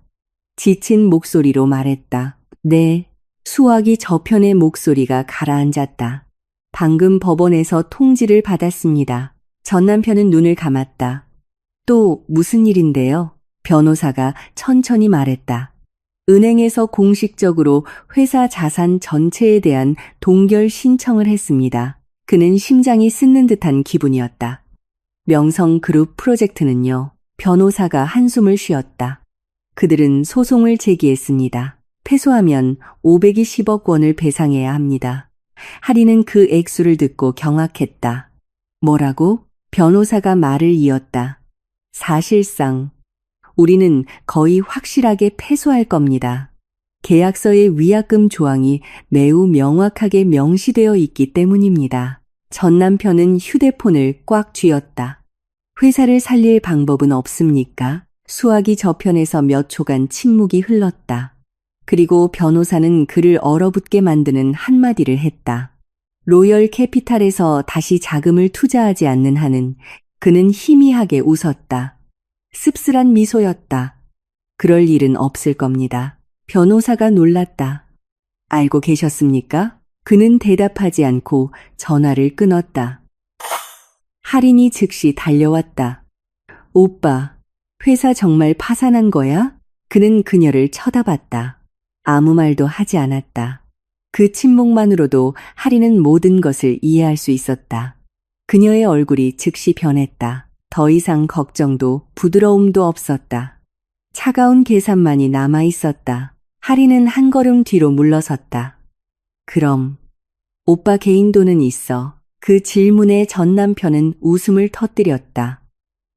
지친 목소리로 말했다. 네. 수화기 저편의 목소리가 가라앉았다. 방금 법원에서 통지를 받았습니다. 전 남편은 눈을 감았다. 또 무슨 일인데요? 변호사가 천천히 말했다. 은행에서 공식적으로 회사 자산 전체에 대한 동결 신청을 했습니다. 그는 심장이 쓰는 듯한 기분이었다. 명성그룹 프로젝트는요. 변호사가 한숨을 쉬었다. 그들은 소송을 제기했습니다. 패소하면 520억 원을 배상해야 합니다. 할인은 그 액수를 듣고 경악했다. 뭐라고? 변호사가 말을 이었다. 사실상 우리는 거의 확실하게 패소할 겁니다. 계약서의 위약금 조항이 매우 명확하게 명시되어 있기 때문입니다. 전 남편은 휴대폰을 꽉 쥐었다. 회사를 살릴 방법은 없습니까? 수화기 저편에서 몇 초간 침묵이 흘렀다. 그리고 변호사는 그를 얼어붙게 만드는 한마디를 했다. 로열 캐피탈에서 다시 자금을 투자하지 않는 한은 그는 희미하게 웃었다. 씁쓸한 미소였다. 그럴 일은 없을 겁니다. 변호사가 놀랐다. 알고 계셨습니까? 그는 대답하지 않고 전화를 끊었다. 할인이 즉시 달려왔다. 오빠, 회사 정말 파산한 거야? 그는 그녀를 쳐다봤다. 아무 말도 하지 않았다. 그 침묵만으로도 할인은 모든 것을 이해할 수 있었다. 그녀의 얼굴이 즉시 변했다. 더 이상 걱정도 부드러움도 없었다. 차가운 계산만이 남아 있었다. 할인은 한 걸음 뒤로 물러섰다. 그럼 오빠 개인 돈은 있어. 그 질문에 전 남편은 웃음을 터뜨렸다.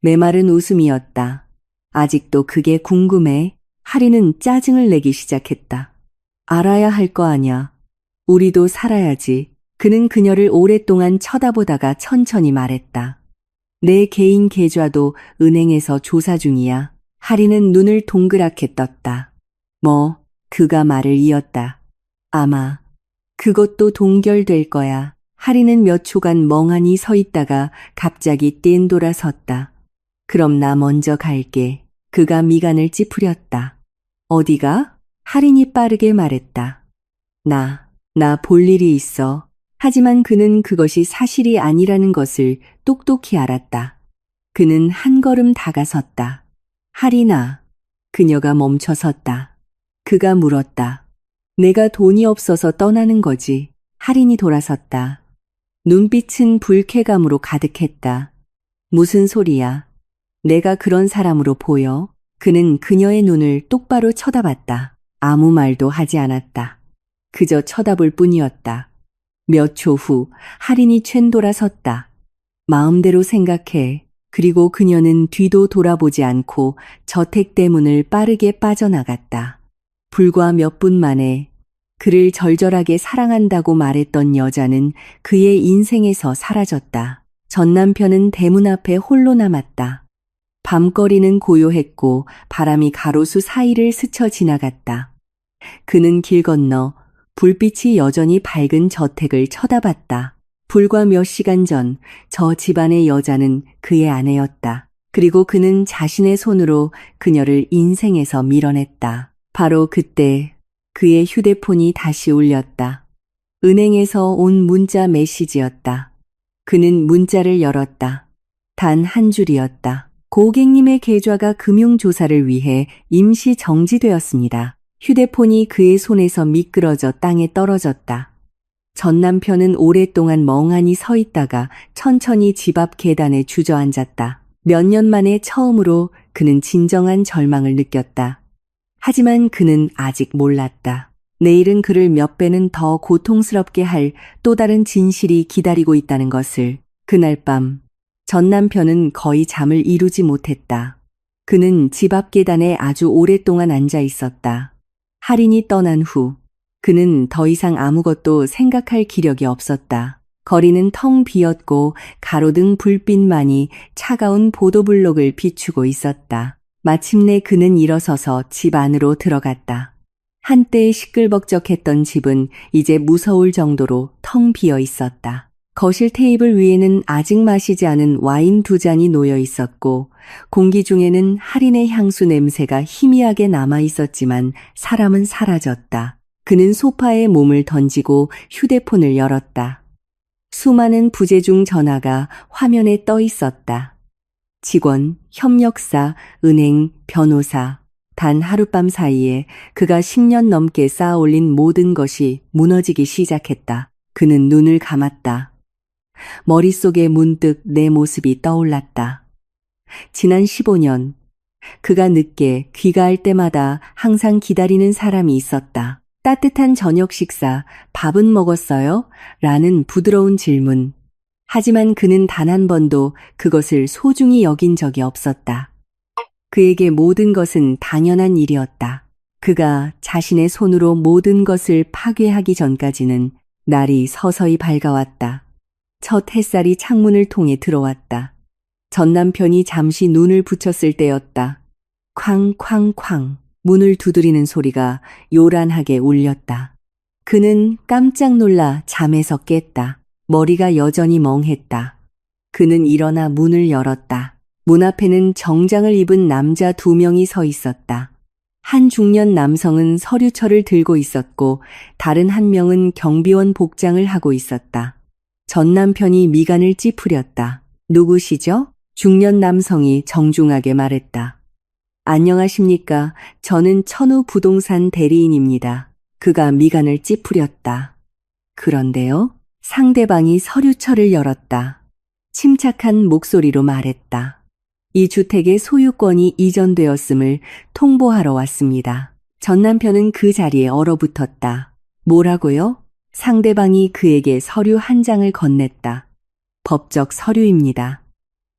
메마른 웃음이었다. 아직도 그게 궁금해. 하리는 짜증을 내기 시작했다. 알아야 할 거 아냐. 우리도 살아야지. 그는 그녀를 오랫동안 쳐다보다가 천천히 말했다. 내 개인 계좌도 은행에서 조사 중이야. 하리는 눈을 동그랗게 떴다. 뭐, 그가 말을 이었다. 아마 그것도 동결될 거야. 하리는 몇 초간 멍하니 서 있다가 갑자기 뗀 돌아섰다. 그럼 나 먼저 갈게. 그가 미간을 찌푸렸다. 어디가? 하린이 빠르게 말했다. 나 볼 일이 있어. 하지만 그는 그것이 사실이 아니라는 것을 똑똑히 알았다. 그는 한 걸음 다가섰다. 하린아. 그녀가 멈춰섰다. 그가 물었다. 내가 돈이 없어서 떠나는 거지. 하린이 돌아섰다. 눈빛은 불쾌감으로 가득했다. 무슨 소리야? 내가 그런 사람으로 보여? 그는 그녀의 눈을 똑바로 쳐다봤다. 아무 말도 하지 않았다. 그저 쳐다볼 뿐이었다. 몇 초 후 하린이 챈 돌아섰다. 마음대로 생각해. 그리고 그녀는 뒤도 돌아보지 않고 저택대문을 빠르게 빠져나갔다. 불과 몇 분 만에 그를 절절하게 사랑한다고 말했던 여자는 그의 인생에서 사라졌다. 전 남편은 대문 앞에 홀로 남았다. 밤거리는 고요했고 바람이 가로수 사이를 스쳐 지나갔다. 그는 길 건너 불빛이 여전히 밝은 저택을 쳐다봤다. 불과 몇 시간 전 저 집안의 여자는 그의 아내였다. 그리고 그는 자신의 손으로 그녀를 인생에서 밀어냈다. 바로 그때 그의 휴대폰이 다시 울렸다. 은행에서 온 문자 메시지였다. 그는 문자를 열었다. 단 한 줄이었다. 고객님의 계좌가 금융조사를 위해 임시 정지되었습니다. 휴대폰이 그의 손에서 미끄러져 땅에 떨어졌다. 전 남편은 오랫동안 멍하니 서 있다가 천천히 집 앞 계단에 주저앉았다. 몇 년 만에 처음으로 그는 진정한 절망을 느꼈다. 하지만 그는 아직 몰랐다. 내일은 그를 몇 배는 더 고통스럽게 할 또 다른 진실이 기다리고 있다는 것을. 그날 밤 전 남편은 거의 잠을 이루지 못했다. 그는 집 앞 계단에 아주 오랫동안 앉아 있었다. 하린이 떠난 후 그는 더 이상 아무것도 생각할 기력이 없었다. 거리는 텅 비었고 가로등 불빛만이 차가운 보도블록을 비추고 있었다. 마침내 그는 일어서서 집 안으로 들어갔다. 한때 시끌벅적했던 집은 이제 무서울 정도로 텅 비어 있었다. 거실 테이블 위에는 아직 마시지 않은 와인 2잔이 놓여 있었고 공기 중에는 할인의 향수 냄새가 희미하게 남아 있었지만 사람은 사라졌다. 그는 소파에 몸을 던지고 휴대폰을 열었다. 수많은 부재중 전화가 화면에 떠 있었다. 직원, 협력사, 은행, 변호사. 단 하룻밤 사이에 그가 10년 넘게 쌓아올린 모든 것이 무너지기 시작했다. 그는 눈을 감았다. 머릿속에 문득 내 모습이 떠올랐다. 지난 15년, 그가 늦게 귀가할 때마다 항상 기다리는 사람이 있었다. 따뜻한 저녁 식사, 밥은 먹었어요? 라는 부드러운 질문. 하지만 그는 단 한 번도 그것을 소중히 여긴 적이 없었다. 그에게 모든 것은 당연한 일이었다. 그가 자신의 손으로 모든 것을 파괴하기 전까지는 날이 서서히 밝아왔다. 첫 햇살이 창문을 통해 들어왔다. 전 남편이 잠시 눈을 붙였을 때였다. 쾅쾅쾅 문을 두드리는 소리가 요란하게 울렸다. 그는 깜짝 놀라 잠에서 깼다. 머리가 여전히 멍했다. 그는 일어나 문을 열었다. 문 앞에는 정장을 입은 남자 2명이 서 있었다. 한 중년 남성은 서류철을 들고 있었고 다른 한 명은 경비원 복장을 하고 있었다. 전 남편이 미간을 찌푸렸다. 누구시죠? 중년 남성이 정중하게 말했다. 안녕하십니까? 저는 천우 부동산 대리인입니다. 그가 미간을 찌푸렸다. 그런데요? 상대방이 서류철을 열었다. 침착한 목소리로 말했다. 이 주택의 소유권이 이전되었음을 통보하러 왔습니다. 전 남편은 그 자리에 얼어붙었다. 뭐라고요? 상대방이 그에게 서류 한 장을 건넸다. 법적 서류입니다.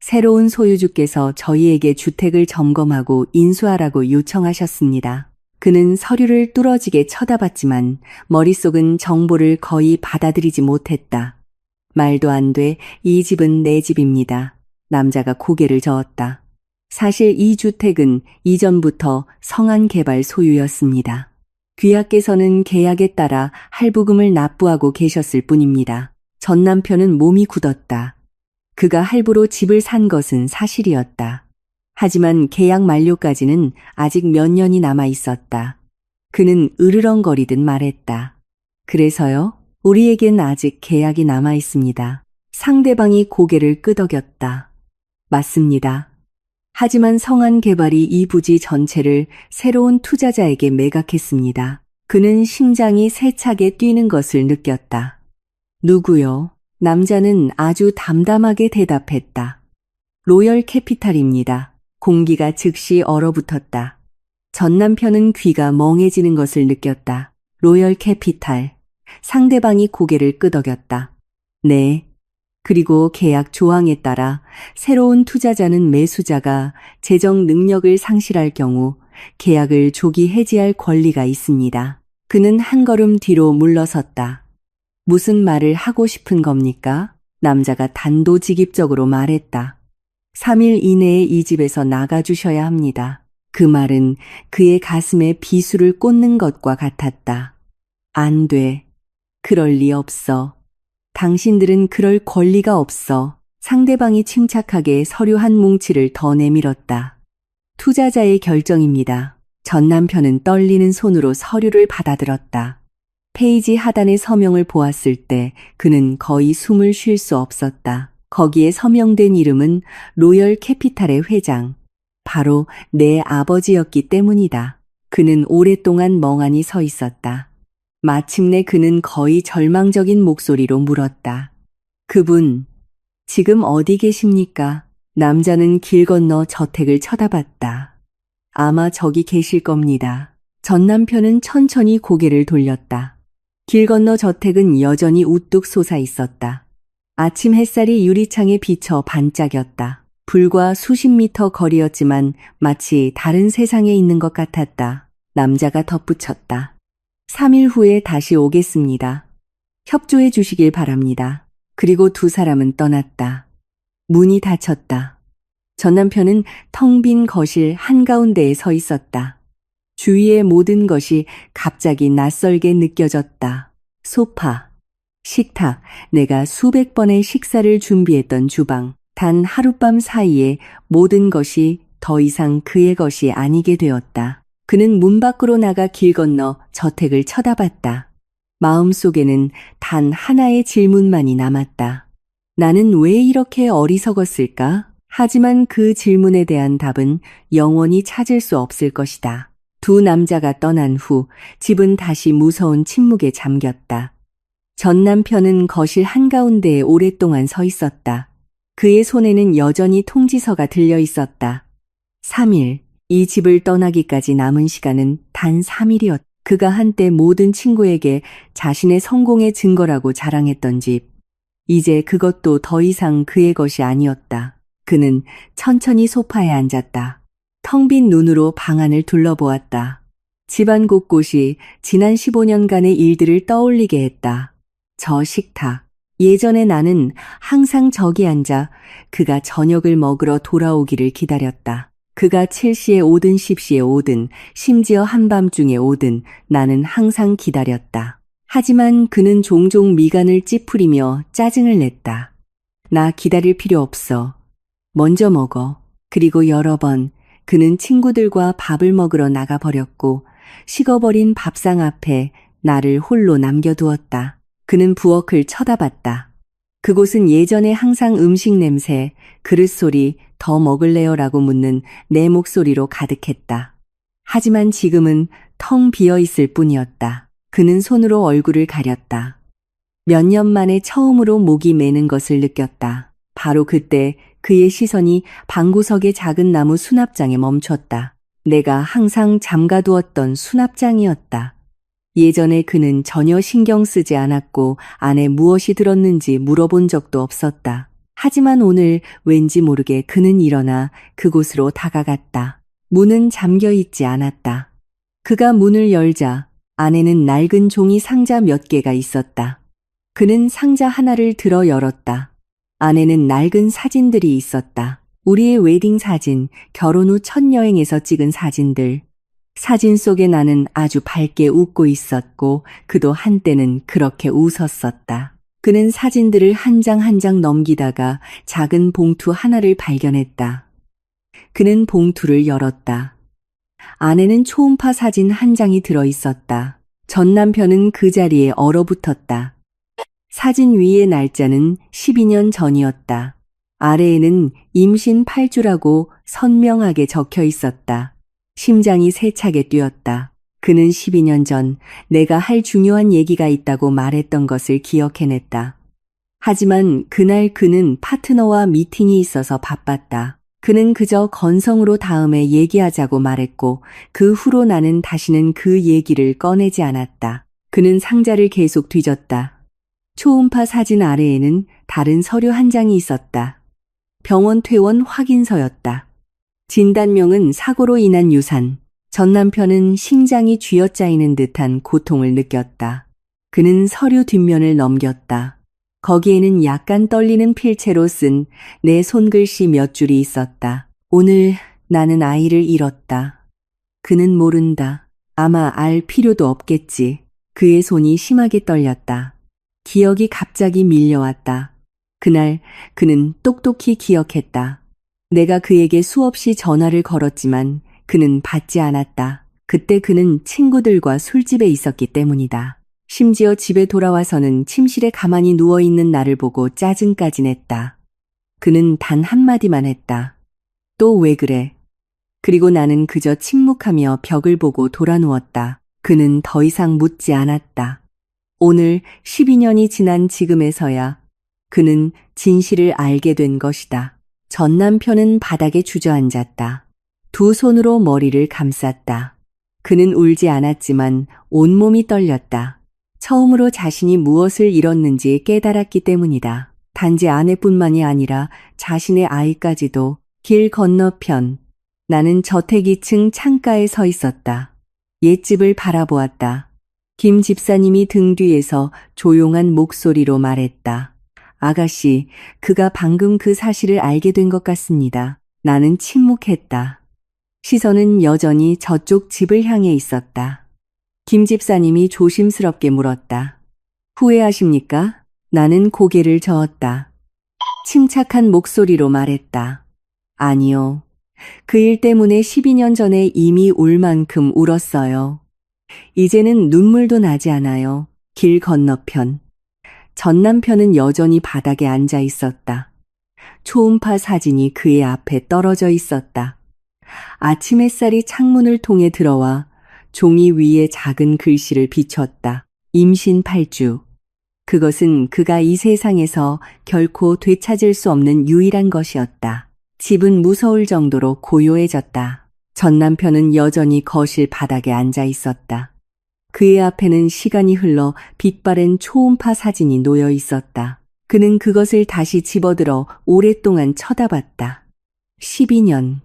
새로운 소유주께서 저희에게 주택을 점검하고 인수하라고 요청하셨습니다. 그는 서류를 뚫어지게 쳐다봤지만 머릿속은 정보를 거의 받아들이지 못했다. 말도 안 돼. 이 집은 내 집입니다. 남자가 고개를 저었다. 사실 이 주택은 이전부터 성안개발 소유였습니다. 귀하께서는 계약에 따라 할부금을 납부하고 계셨을 뿐입니다. 전 남편은 몸이 굳었다. 그가 할부로 집을 산 것은 사실이었다. 하지만 계약 만료까지는 아직 몇 년이 남아 있었다. 그는 으르렁거리듯 말했다. 그래서요? 우리에겐 아직 계약이 남아 있습니다. 상대방이 고개를 끄덕였다. 맞습니다. 하지만 성안개발이 이 부지 전체를 새로운 투자자에게 매각했습니다. 그는 심장이 세차게 뛰는 것을 느꼈다. 누구요? 남자는 아주 담담하게 대답했다. 로열 캐피탈입니다. 공기가 즉시 얼어붙었다. 전 남편은 귀가 멍해지는 것을 느꼈다. 로열 캐피탈. 상대방이 고개를 끄덕였다. 네. 그리고 계약 조항에 따라 새로운 투자자는 매수자가 재정 능력을 상실할 경우 계약을 조기 해지할 권리가 있습니다. 그는 한 걸음 뒤로 물러섰다. 무슨 말을 하고 싶은 겁니까? 남자가 단도직입적으로 말했다. 3일 이내에 이 집에서 나가주셔야 합니다. 그 말은 그의 가슴에 비수를 꽂는 것과 같았다. 안 돼. 그럴 리 없어. 당신들은 그럴 권리가 없어. 상대방이 침착하게 서류 한 뭉치를 더 내밀었다. 투자자의 결정입니다. 전 남편은 떨리는 손으로 서류를 받아들었다. 페이지 하단의 서명을 보았을 때 그는 거의 숨을 쉴 수 없었다. 거기에 서명된 이름은 로열 캐피탈의 회장. 바로 내 아버지였기 때문이다. 그는 오랫동안 멍하니 서 있었다. 마침내 그는 거의 절망적인 목소리로 물었다. 그분, 지금 어디 계십니까? 남자는 길 건너 저택을 쳐다봤다. 아마 저기 계실 겁니다. 전 남편은 천천히 고개를 돌렸다. 길 건너 저택은 여전히 우뚝 솟아 있었다. 아침 햇살이 유리창에 비쳐 반짝였다. 불과 수십 미터 거리였지만 마치 다른 세상에 있는 것 같았다. 남자가 덧붙였다. 3일 후에 다시 오겠습니다. 협조해 주시길 바랍니다. 그리고 두 사람은 떠났다. 문이 닫혔다. 전 남편은 텅 빈 거실 한가운데에 서 있었다. 주위의 모든 것이 갑자기 낯설게 느껴졌다. 소파, 식탁, 내가 수백 번의 식사를 준비했던 주방. 단 하룻밤 사이에 모든 것이 더 이상 그의 것이 아니게 되었다. 그는 문 밖으로 나가 길 건너 저택을 쳐다봤다. 마음속에는 단 하나의 질문만이 남았다. 나는 왜 이렇게 어리석었을까? 하지만 그 질문에 대한 답은 영원히 찾을 수 없을 것이다. 두 남자가 떠난 후 집은 다시 무서운 침묵에 잠겼다. 전 남편은 거실 한가운데에 오랫동안 서 있었다. 그의 손에는 여전히 통지서가 들려 있었다. 3일, 이 집을 떠나기까지 남은 시간은 단 3일이었다. 그가 한때 모든 친구에게 자신의 성공의 증거라고 자랑했던 집. 이제 그것도 더 이상 그의 것이 아니었다. 그는 천천히 소파에 앉았다. 텅 빈 눈으로 방 안을 둘러보았다. 집안 곳곳이 지난 15년간의 일들을 떠올리게 했다. 저 식탁. 예전에 나는 항상 저기 앉아 그가 저녁을 먹으러 돌아오기를 기다렸다. 그가 7시에 오든 10시에 오든 심지어 한밤중에 오든 나는 항상 기다렸다. 하지만 그는 종종 미간을 찌푸리며 짜증을 냈다. 나 기다릴 필요 없어. 먼저 먹어. 그리고 여러 번 그는 친구들과 밥을 먹으러 나가버렸고 식어버린 밥상 앞에 나를 홀로 남겨두었다. 그는 부엌을 쳐다봤다. 그곳은 예전에 항상 음식 냄새, 그릇 소리, 더 먹을래요라고 묻는 내 목소리로 가득했다. 하지만 지금은 텅 비어 있을 뿐이었다. 그는 손으로 얼굴을 가렸다. 몇 년 만에 처음으로 목이 메는 것을 느꼈다. 바로 그때 그의 시선이 방구석의 작은 나무 수납장에 멈췄다. 내가 항상 잠가두었던 수납장이었다. 예전에 그는 전혀 신경 쓰지 않았고 안에 무엇이 들었는지 물어본 적도 없었다. 하지만 오늘 왠지 모르게 그는 일어나 그곳으로 다가갔다. 문은 잠겨 있지 않았다. 그가 문을 열자 안에는 낡은 종이 상자 몇 개가 있었다. 그는 상자 하나를 들어 열었다. 안에는 낡은 사진들이 있었다. 우리의 웨딩 사진, 결혼 후 첫 여행에서 찍은 사진들. 사진 속에 나는 아주 밝게 웃고 있었고 그도 한때는 그렇게 웃었었다. 그는 사진들을 한 장 한 장 넘기다가 작은 봉투 하나를 발견했다. 그는 봉투를 열었다. 안에는 초음파 사진 한 장이 들어 있었다. 전 남편은 그 자리에 얼어붙었다. 사진 위의 날짜는 12년 전이었다. 아래에는 임신 8주라고 선명하게 적혀 있었다. 심장이 세차게 뛰었다. 그는 12년 전 내가 할 중요한 얘기가 있다고 말했던 것을 기억해냈다. 하지만 그날 그는 파트너와 미팅이 있어서 바빴다. 그는 그저 건성으로 다음에 얘기하자고 말했고 그 후로 나는 다시는 그 얘기를 꺼내지 않았다. 그는 상자를 계속 뒤졌다. 초음파 사진 아래에는 다른 서류 한 장이 있었다. 병원 퇴원 확인서였다. 진단명은 사고로 인한 유산. 전 남편은 심장이 쥐어짜이는 듯한 고통을 느꼈다. 그는 서류 뒷면을 넘겼다. 거기에는 약간 떨리는 필체로 쓴 내 손글씨 몇 줄이 있었다. 오늘 나는 아이를 잃었다. 그는 모른다. 아마 알 필요도 없겠지. 그의 손이 심하게 떨렸다. 기억이 갑자기 밀려왔다. 그날 그는 똑똑히 기억했다. 내가 그에게 수없이 전화를 걸었지만 그는 받지 않았다. 그때 그는 친구들과 술집에 있었기 때문이다. 심지어 집에 돌아와서는 침실에 가만히 누워있는 나를 보고 짜증까지 냈다. 그는 단 한마디만 했다. 또 왜 그래? 그리고 나는 그저 침묵하며 벽을 보고 돌아누웠다. 그는 더 이상 묻지 않았다. 오늘 12년이 지난 지금에서야 그는 진실을 알게 된 것이다. 전 남편은 바닥에 주저앉았다. 두 손으로 머리를 감쌌다. 그는 울지 않았지만 온몸이 떨렸다. 처음으로 자신이 무엇을 잃었는지 깨달았기 때문이다. 단지 아내뿐만이 아니라 자신의 아이까지도. 길 건너편 나는 저택 2층 창가에 서 있었다. 옛집을 바라보았다. 김 집사님이 등 뒤에서 조용한 목소리로 말했다. 아가씨, 그가 방금 그 사실을 알게 된 것 같습니다. 나는 침묵했다. 시선은 여전히 저쪽 집을 향해 있었다. 김 집사님이 조심스럽게 물었다. 후회하십니까? 나는 고개를 저었다. 침착한 목소리로 말했다. 아니요. 그 일 때문에 12년 전에 이미 울 만큼 울었어요. 이제는 눈물도 나지 않아요. 길 건너편. 전 남편은 여전히 바닥에 앉아 있었다. 초음파 사진이 그의 앞에 떨어져 있었다. 아침 햇살이 창문을 통해 들어와 종이 위에 작은 글씨를 비췄다. 임신 8주. 그것은 그가 이 세상에서 결코 되찾을 수 없는 유일한 것이었다. 집은 무서울 정도로 고요해졌다. 전 남편은 여전히 거실 바닥에 앉아 있었다. 그의 앞에는 시간이 흘러 빛바랜 초음파 사진이 놓여 있었다. 그는 그것을 다시 집어들어 오랫동안 쳐다봤다. 12년.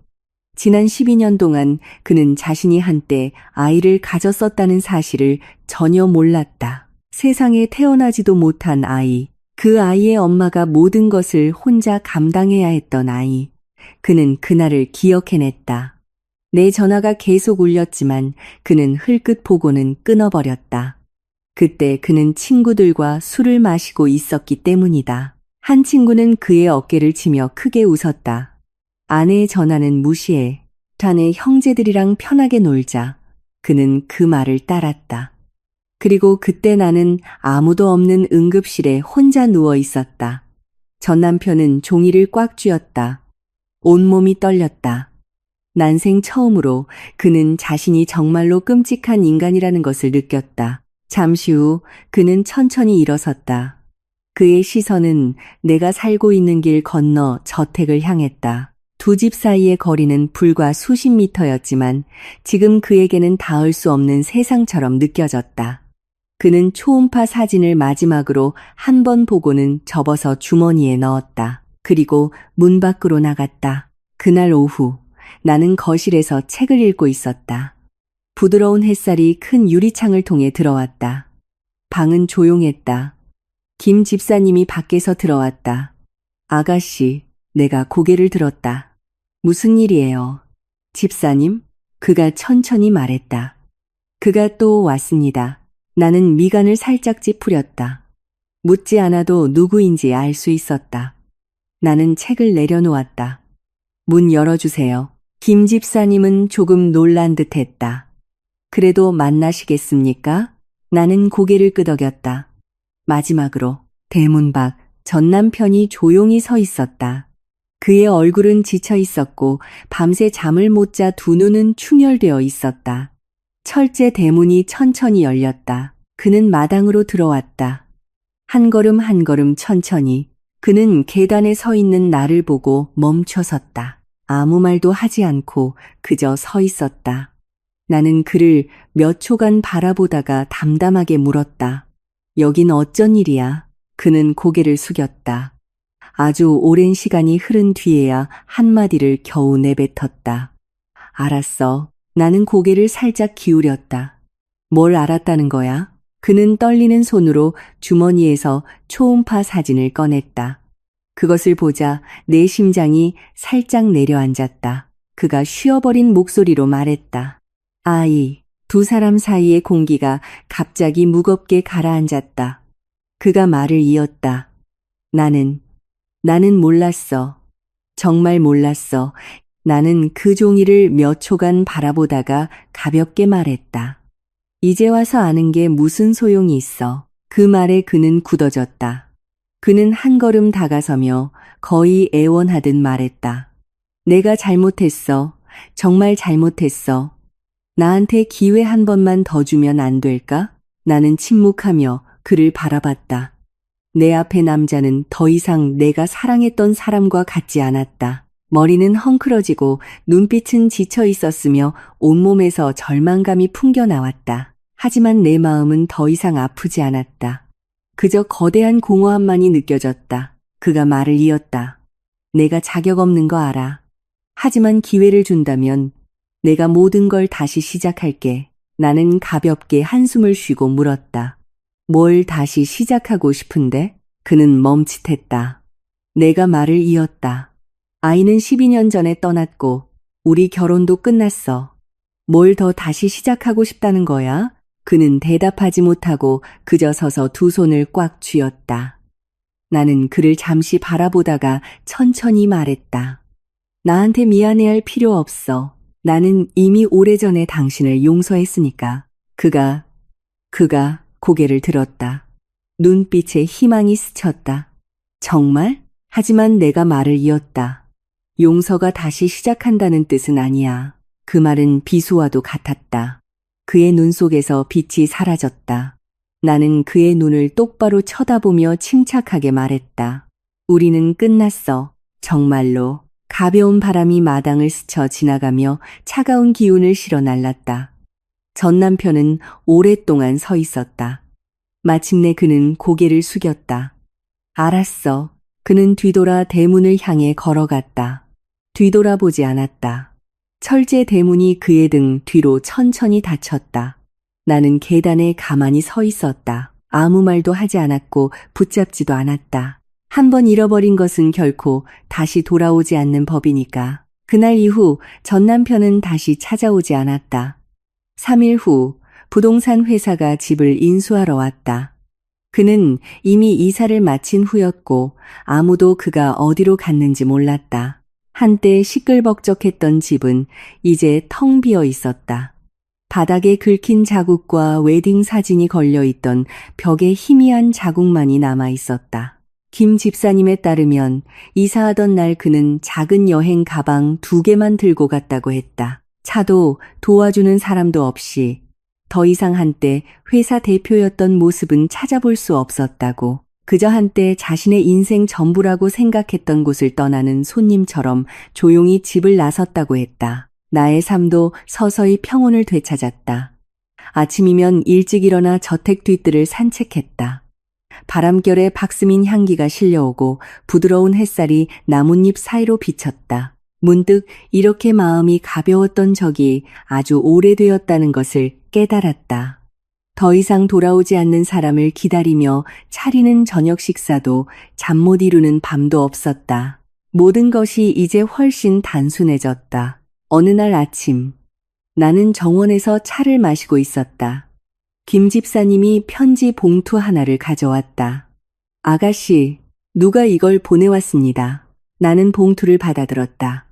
지난 12년 동안 그는 자신이 한때 아이를 가졌었다는 사실을 전혀 몰랐다. 세상에 태어나지도 못한 아이, 그 아이의 엄마가 모든 것을 혼자 감당해야 했던 아이. 그는 그날을 기억해냈다. 내 전화가 계속 울렸지만 그는 흘끗 보고는 끊어버렸다. 그때 그는 친구들과 술을 마시고 있었기 때문이다. 한 친구는 그의 어깨를 치며 크게 웃었다. 아내의 전화는 무시해. 자네 형제들이랑 편하게 놀자. 그는 그 말을 따랐다. 그리고 그때 나는 아무도 없는 응급실에 혼자 누워 있었다. 전 남편은 종이를 꽉 쥐었다. 온몸이 떨렸다. 난생 처음으로 그는 자신이 정말로 끔찍한 인간이라는 것을 느꼈다. 잠시 후 그는 천천히 일어섰다. 그의 시선은 내가 살고 있는 길 건너 저택을 향했다. 두 집 사이의 거리는 불과 수십 미터였지만 지금 그에게는 닿을 수 없는 세상처럼 느껴졌다. 그는 초음파 사진을 마지막으로 한 번 보고는 접어서 주머니에 넣었다. 그리고 문 밖으로 나갔다. 그날 오후 나는 거실에서 책을 읽고 있었다. 부드러운 햇살이 큰 유리창을 통해 들어왔다. 방은 조용했다. 김 집사님이 밖에서 들어왔다. 아가씨, 내가 고개를 들었다. 무슨 일이에요? 집사님? 그가 천천히 말했다. 그가 또 왔습니다. 나는 미간을 살짝 찌푸렸다. 묻지 않아도 누구인지 알 수 있었다. 나는 책을 내려놓았다. 문 열어주세요. 김 집사님은 조금 놀란 듯 했다. 그래도 만나시겠습니까? 나는 고개를 끄덕였다. 마지막으로 대문 밖 전 남편이 조용히 서 있었다. 그의 얼굴은 지쳐 있었고 밤새 잠을 못 자 두 눈은 충혈되어 있었다. 철제 대문이 천천히 열렸다. 그는 마당으로 들어왔다. 한 걸음 한 걸음 천천히. 그는 계단에 서 있는 나를 보고 멈춰 섰다. 아무 말도 하지 않고 그저 서 있었다. 나는 그를 몇 초간 바라보다가 담담하게 물었다. 여긴 어쩐 일이야? 그는 고개를 숙였다. 아주 오랜 시간이 흐른 뒤에야 한마디를 겨우 내뱉었다. 알았어. 나는 고개를 살짝 기울였다. 뭘 알았다는 거야? 그는 떨리는 손으로 주머니에서 초음파 사진을 꺼냈다. 그것을 보자 내 심장이 살짝 내려앉았다. 그가 쉬어버린 목소리로 말했다. 아이, 두 사람 사이의 공기가 갑자기 무겁게 가라앉았다. 그가 말을 이었다. 나는 몰랐어. 정말 몰랐어. 나는 그 종이를 몇 초간 바라보다가 가볍게 말했다. 이제 와서 아는 게 무슨 소용이 있어. 그 말에 그는 굳어졌다. 그는 한 걸음 다가서며 거의 애원하듯 말했다. 내가 잘못했어. 정말 잘못했어. 나한테 기회 한 번만 더 주면 안 될까? 나는 침묵하며 그를 바라봤다. 내 앞의 남자는 더 이상 내가 사랑했던 사람과 같지 않았다. 머리는 헝클어지고 눈빛은 지쳐 있었으며 온몸에서 절망감이 풍겨나왔다. 하지만 내 마음은 더 이상 아프지 않았다. 그저 거대한 공허함만이 느껴졌다. 그가 말을 이었다. 내가 자격 없는 거 알아. 하지만 기회를 준다면 내가 모든 걸 다시 시작할게. 나는 가볍게 한숨을 쉬고 물었다. 뭘 다시 시작하고 싶은데? 그는 멈칫했다. 내가 말을 이었다. 아이는 12년 전에 떠났고 우리 결혼도 끝났어. 뭘 더 다시 시작하고 싶다는 거야? 그는 대답하지 못하고 그저 서서 두 손을 꽉 쥐었다. 나는 그를 잠시 바라보다가 천천히 말했다. 나한테 미안해할 필요 없어. 나는 이미 오래전에 당신을 용서했으니까. 그가 고개를 들었다. 눈빛에 희망이 스쳤다. 정말? 하지만 내가 말을 이었다. 용서가 다시 시작한다는 뜻은 아니야. 그 말은 비수와도 같았다. 그의 눈 속에서 빛이 사라졌다. 나는 그의 눈을 똑바로 쳐다보며 침착하게 말했다. 우리는 끝났어. 정말로. 가벼운 바람이 마당을 스쳐 지나가며 차가운 기운을 실어 날랐다. 전 남편은 오랫동안 서 있었다. 마침내 그는 고개를 숙였다. 알았어. 그는 뒤돌아 대문을 향해 걸어갔다. 뒤돌아보지 않았다. 철제 대문이 그의 등 뒤로 천천히 닫혔다. 나는 계단에 가만히 서 있었다. 아무 말도 하지 않았고 붙잡지도 않았다. 한 번 잃어버린 것은 결코 다시 돌아오지 않는 법이니까. 그날 이후 전 남편은 다시 찾아오지 않았다. 3일 후 부동산 회사가 집을 인수하러 왔다. 그는 이미 이사를 마친 후였고 아무도 그가 어디로 갔는지 몰랐다. 한때 시끌벅적했던 집은 이제 텅 비어 있었다. 바닥에 긁힌 자국과 웨딩 사진이 걸려있던 벽에 희미한 자국만이 남아 있었다. 김 집사님에 따르면 이사하던 날 그는 작은 여행 가방 2개만 들고 갔다고 했다. 차도 도와주는 사람도 없이 더 이상 한때 회사 대표였던 모습은 찾아볼 수 없었다고. 그저 한때 자신의 인생 전부라고 생각했던 곳을 떠나는 손님처럼 조용히 집을 나섰다고 했다. 나의 삶도 서서히 평온을 되찾았다. 아침이면 일찍 일어나 저택 뒤뜰을 산책했다. 바람결에 박스민 향기가 실려오고 부드러운 햇살이 나뭇잎 사이로 비쳤다. 문득 이렇게 마음이 가벼웠던 적이 아주 오래되었다는 것을 깨달았다. 더 이상 돌아오지 않는 사람을 기다리며 차리는 저녁 식사도 잠 못 이루는 밤도 없었다. 모든 것이 이제 훨씬 단순해졌다. 어느 날 아침, 나는 정원에서 차를 마시고 있었다. 김 집사님이 편지 봉투 하나를 가져왔다. 아가씨, 누가 이걸 보내왔습니다. 나는 봉투를 받아들었다.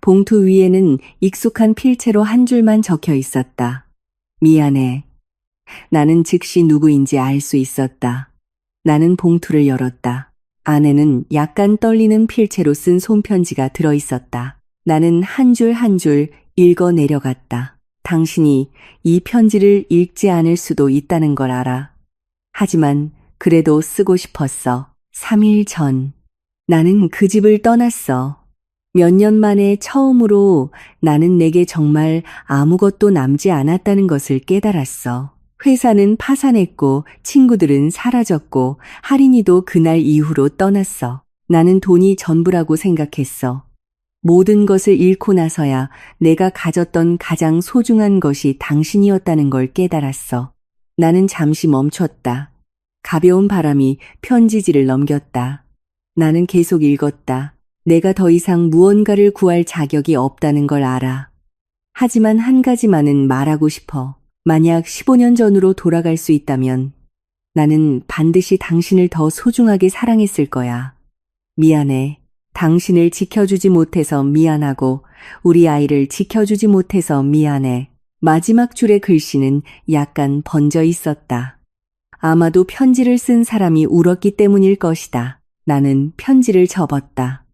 봉투 위에는 익숙한 필체로 한 줄만 적혀 있었다. 미안해. 나는 즉시 누구인지 알 수 있었다. 나는 봉투를 열었다. 안에는 약간 떨리는 필체로 쓴 손편지가 들어있었다. 나는 한 줄 한 줄 읽어 내려갔다. 당신이 이 편지를 읽지 않을 수도 있다는 걸 알아. 하지만 그래도 쓰고 싶었어. 3일 전, 나는 그 집을 떠났어. 몇 년 만에 처음으로 나는 내게 정말 아무것도 남지 않았다는 것을 깨달았어. 회사는 파산했고 친구들은 사라졌고 할인이도 그날 이후로 떠났어. 나는 돈이 전부라고 생각했어. 모든 것을 잃고 나서야 내가 가졌던 가장 소중한 것이 당신이었다는 걸 깨달았어. 나는 잠시 멈췄다. 가벼운 바람이 편지지를 넘겼다. 나는 계속 읽었다. 내가 더 이상 무언가를 구할 자격이 없다는 걸 알아. 하지만 한 가지만은 말하고 싶어. 만약 15년 전으로 돌아갈 수 있다면 나는 반드시 당신을 더 소중하게 사랑했을 거야. 미안해. 당신을 지켜주지 못해서 미안하고 우리 아이를 지켜주지 못해서 미안해. 마지막 줄의 글씨는 약간 번져 있었다. 아마도 편지를 쓴 사람이 울었기 때문일 것이다. 나는 편지를 접었다.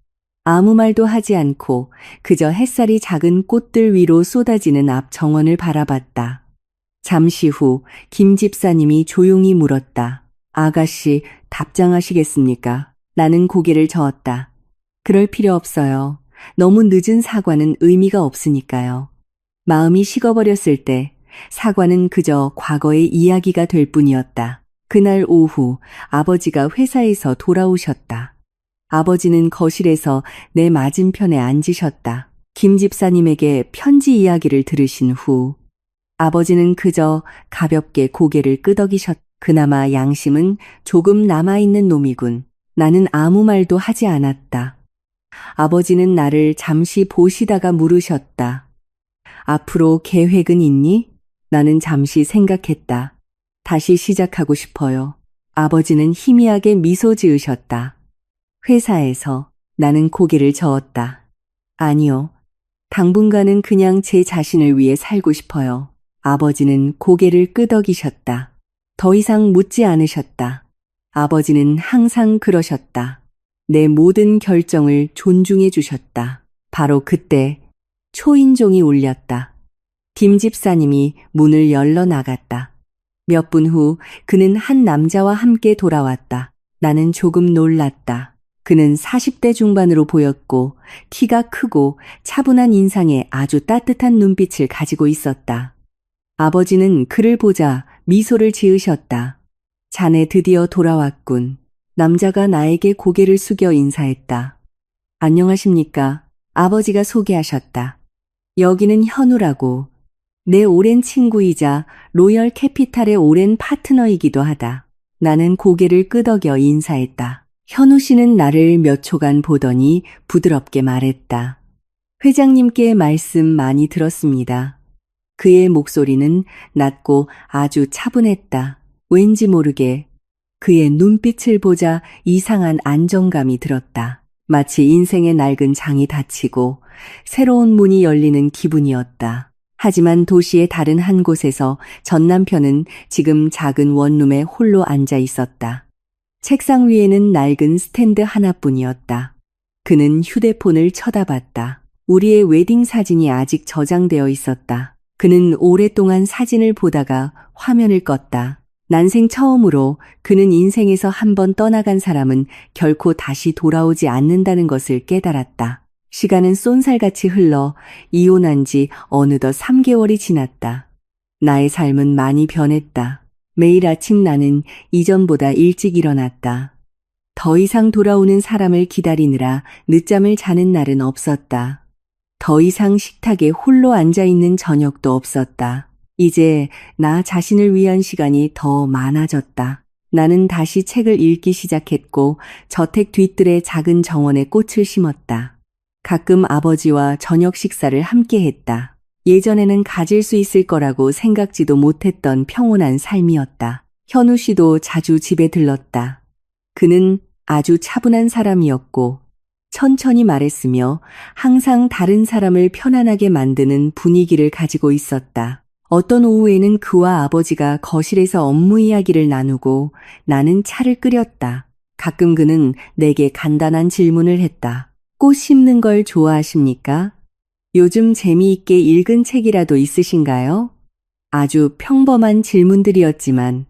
아무 말도 하지 않고 그저 햇살이 작은 꽃들 위로 쏟아지는 앞 정원을 바라봤다. 잠시 후 김 집사님이 조용히 물었다. 아가씨, 답장하시겠습니까? 나는 고개를 저었다. 그럴 필요 없어요. 너무 늦은 사과는 의미가 없으니까요. 마음이 식어버렸을 때 사과는 그저 과거의 이야기가 될 뿐이었다. 그날 오후 아버지가 회사에서 돌아오셨다. 아버지는 거실에서 내 맞은편에 앉으셨다. 김 집사님에게 편지 이야기를 들으신 후 아버지는 그저 가볍게 고개를 끄덕이셨다. 그나마 양심은 조금 남아있는 놈이군. 나는 아무 말도 하지 않았다. 아버지는 나를 잠시 보시다가 물으셨다. 앞으로 계획은 있니? 나는 잠시 생각했다. 다시 시작하고 싶어요. 아버지는 희미하게 미소 지으셨다. 회사에서. 나는 고개를 저었다. 아니요. 당분간은 그냥 제 자신을 위해 살고 싶어요. 아버지는 고개를 끄덕이셨다. 더 이상 묻지 않으셨다. 아버지는 항상 그러셨다. 내 모든 결정을 존중해 주셨다. 바로 그때 초인종이 울렸다. 김 집사님이 문을 열러 나갔다. 몇 분 후 그는 한 남자와 함께 돌아왔다. 나는 조금 놀랐다. 그는 40대 중반으로 보였고 키가 크고 차분한 인상에 아주 따뜻한 눈빛을 가지고 있었다. 아버지는 그를 보자 미소를 지으셨다. 자네 드디어 돌아왔군. 남자가 나에게 고개를 숙여 인사했다. 안녕하십니까? 아버지가 소개하셨다. 여기는 현우라고. 내 오랜 친구이자 로열 캐피탈의 오랜 파트너이기도 하다. 나는 고개를 끄덕여 인사했다. 현우 씨는 나를 몇 초간 보더니 부드럽게 말했다. 회장님께 말씀 많이 들었습니다. 그의 목소리는 낮고 아주 차분했다. 왠지 모르게 그의 눈빛을 보자 이상한 안정감이 들었다. 마치 인생의 낡은 장이 닫히고 새로운 문이 열리는 기분이었다. 하지만 도시의 다른 한 곳에서 전 남편은 지금 작은 원룸에 홀로 앉아 있었다. 책상 위에는 낡은 스탠드 하나뿐이었다. 그는 휴대폰을 쳐다봤다. 우리의 웨딩 사진이 아직 저장되어 있었다. 그는 오랫동안 사진을 보다가 화면을 껐다. 난생 처음으로 그는 인생에서 한 번 떠나간 사람은 결코 다시 돌아오지 않는다는 것을 깨달았다. 시간은 쏜살같이 흘러 이혼한 지 어느덧 3개월이 지났다. 나의 삶은 많이 변했다. 매일 아침 나는 이전보다 일찍 일어났다. 더 이상 돌아오는 사람을 기다리느라 늦잠을 자는 날은 없었다. 더 이상 식탁에 홀로 앉아있는 저녁도 없었다. 이제 나 자신을 위한 시간이 더 많아졌다. 나는 다시 책을 읽기 시작했고 저택 뒤뜰의 작은 정원에 꽃을 심었다. 가끔 아버지와 저녁 식사를 함께 했다. 예전에는 가질 수 있을 거라고 생각지도 못했던 평온한 삶이었다. 현우 씨도 자주 집에 들렀다. 그는 아주 차분한 사람이었고 천천히 말했으며 항상 다른 사람을 편안하게 만드는 분위기를 가지고 있었다. 어떤 오후에는 그와 아버지가 거실에서 업무 이야기를 나누고 나는 차를 끓였다. 가끔 그는 내게 간단한 질문을 했다. 꽃 심는 걸 좋아하십니까? 요즘 재미있게 읽은 책이라도 있으신가요? 아주 평범한 질문들이었지만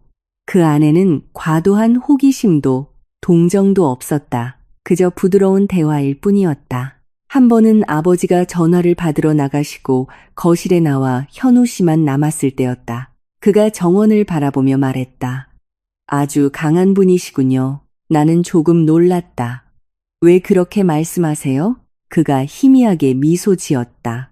그 안에는 과도한 호기심도 동정도 없었다. 그저 부드러운 대화일 뿐이었다. 한 번은 아버지가 전화를 받으러 나가시고 거실에 나와 현우 씨만 남았을 때였다. 그가 정원을 바라보며 말했다. 아주 강한 분이시군요. 나는 조금 놀랐다. 왜 그렇게 말씀하세요? 그가 희미하게 미소 지었다.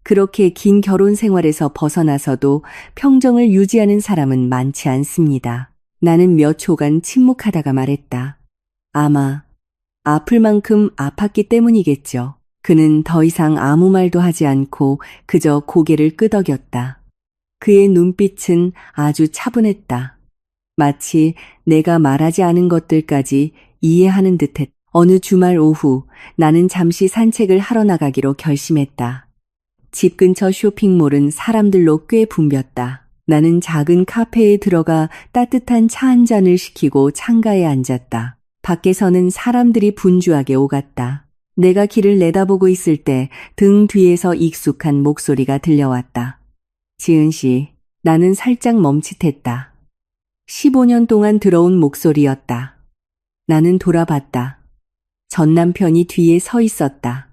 그렇게 긴 결혼 생활에서 벗어나서도 평정을 유지하는 사람은 많지 않습니다. 나는 몇 초간 침묵하다가 말했다. 아마 아플 만큼 아팠기 때문이겠죠. 그는 더 이상 아무 말도 하지 않고 그저 고개를 끄덕였다. 그의 눈빛은 아주 차분했다. 마치 내가 말하지 않은 것들까지 이해하는 듯했다. 어느 주말 오후 나는 잠시 산책을 하러 나가기로 결심했다. 집 근처 쇼핑몰은 사람들로 꽤 붐볐다. 나는 작은 카페에 들어가 따뜻한 차 한 잔을 시키고 창가에 앉았다. 밖에서는 사람들이 분주하게 오갔다. 내가 길을 내다보고 있을 때 등 뒤에서 익숙한 목소리가 들려왔다. 지은 씨, 나는 살짝 멈칫했다. 15년 동안 들어온 목소리였다. 나는 돌아봤다. 전 남편이 뒤에 서 있었다.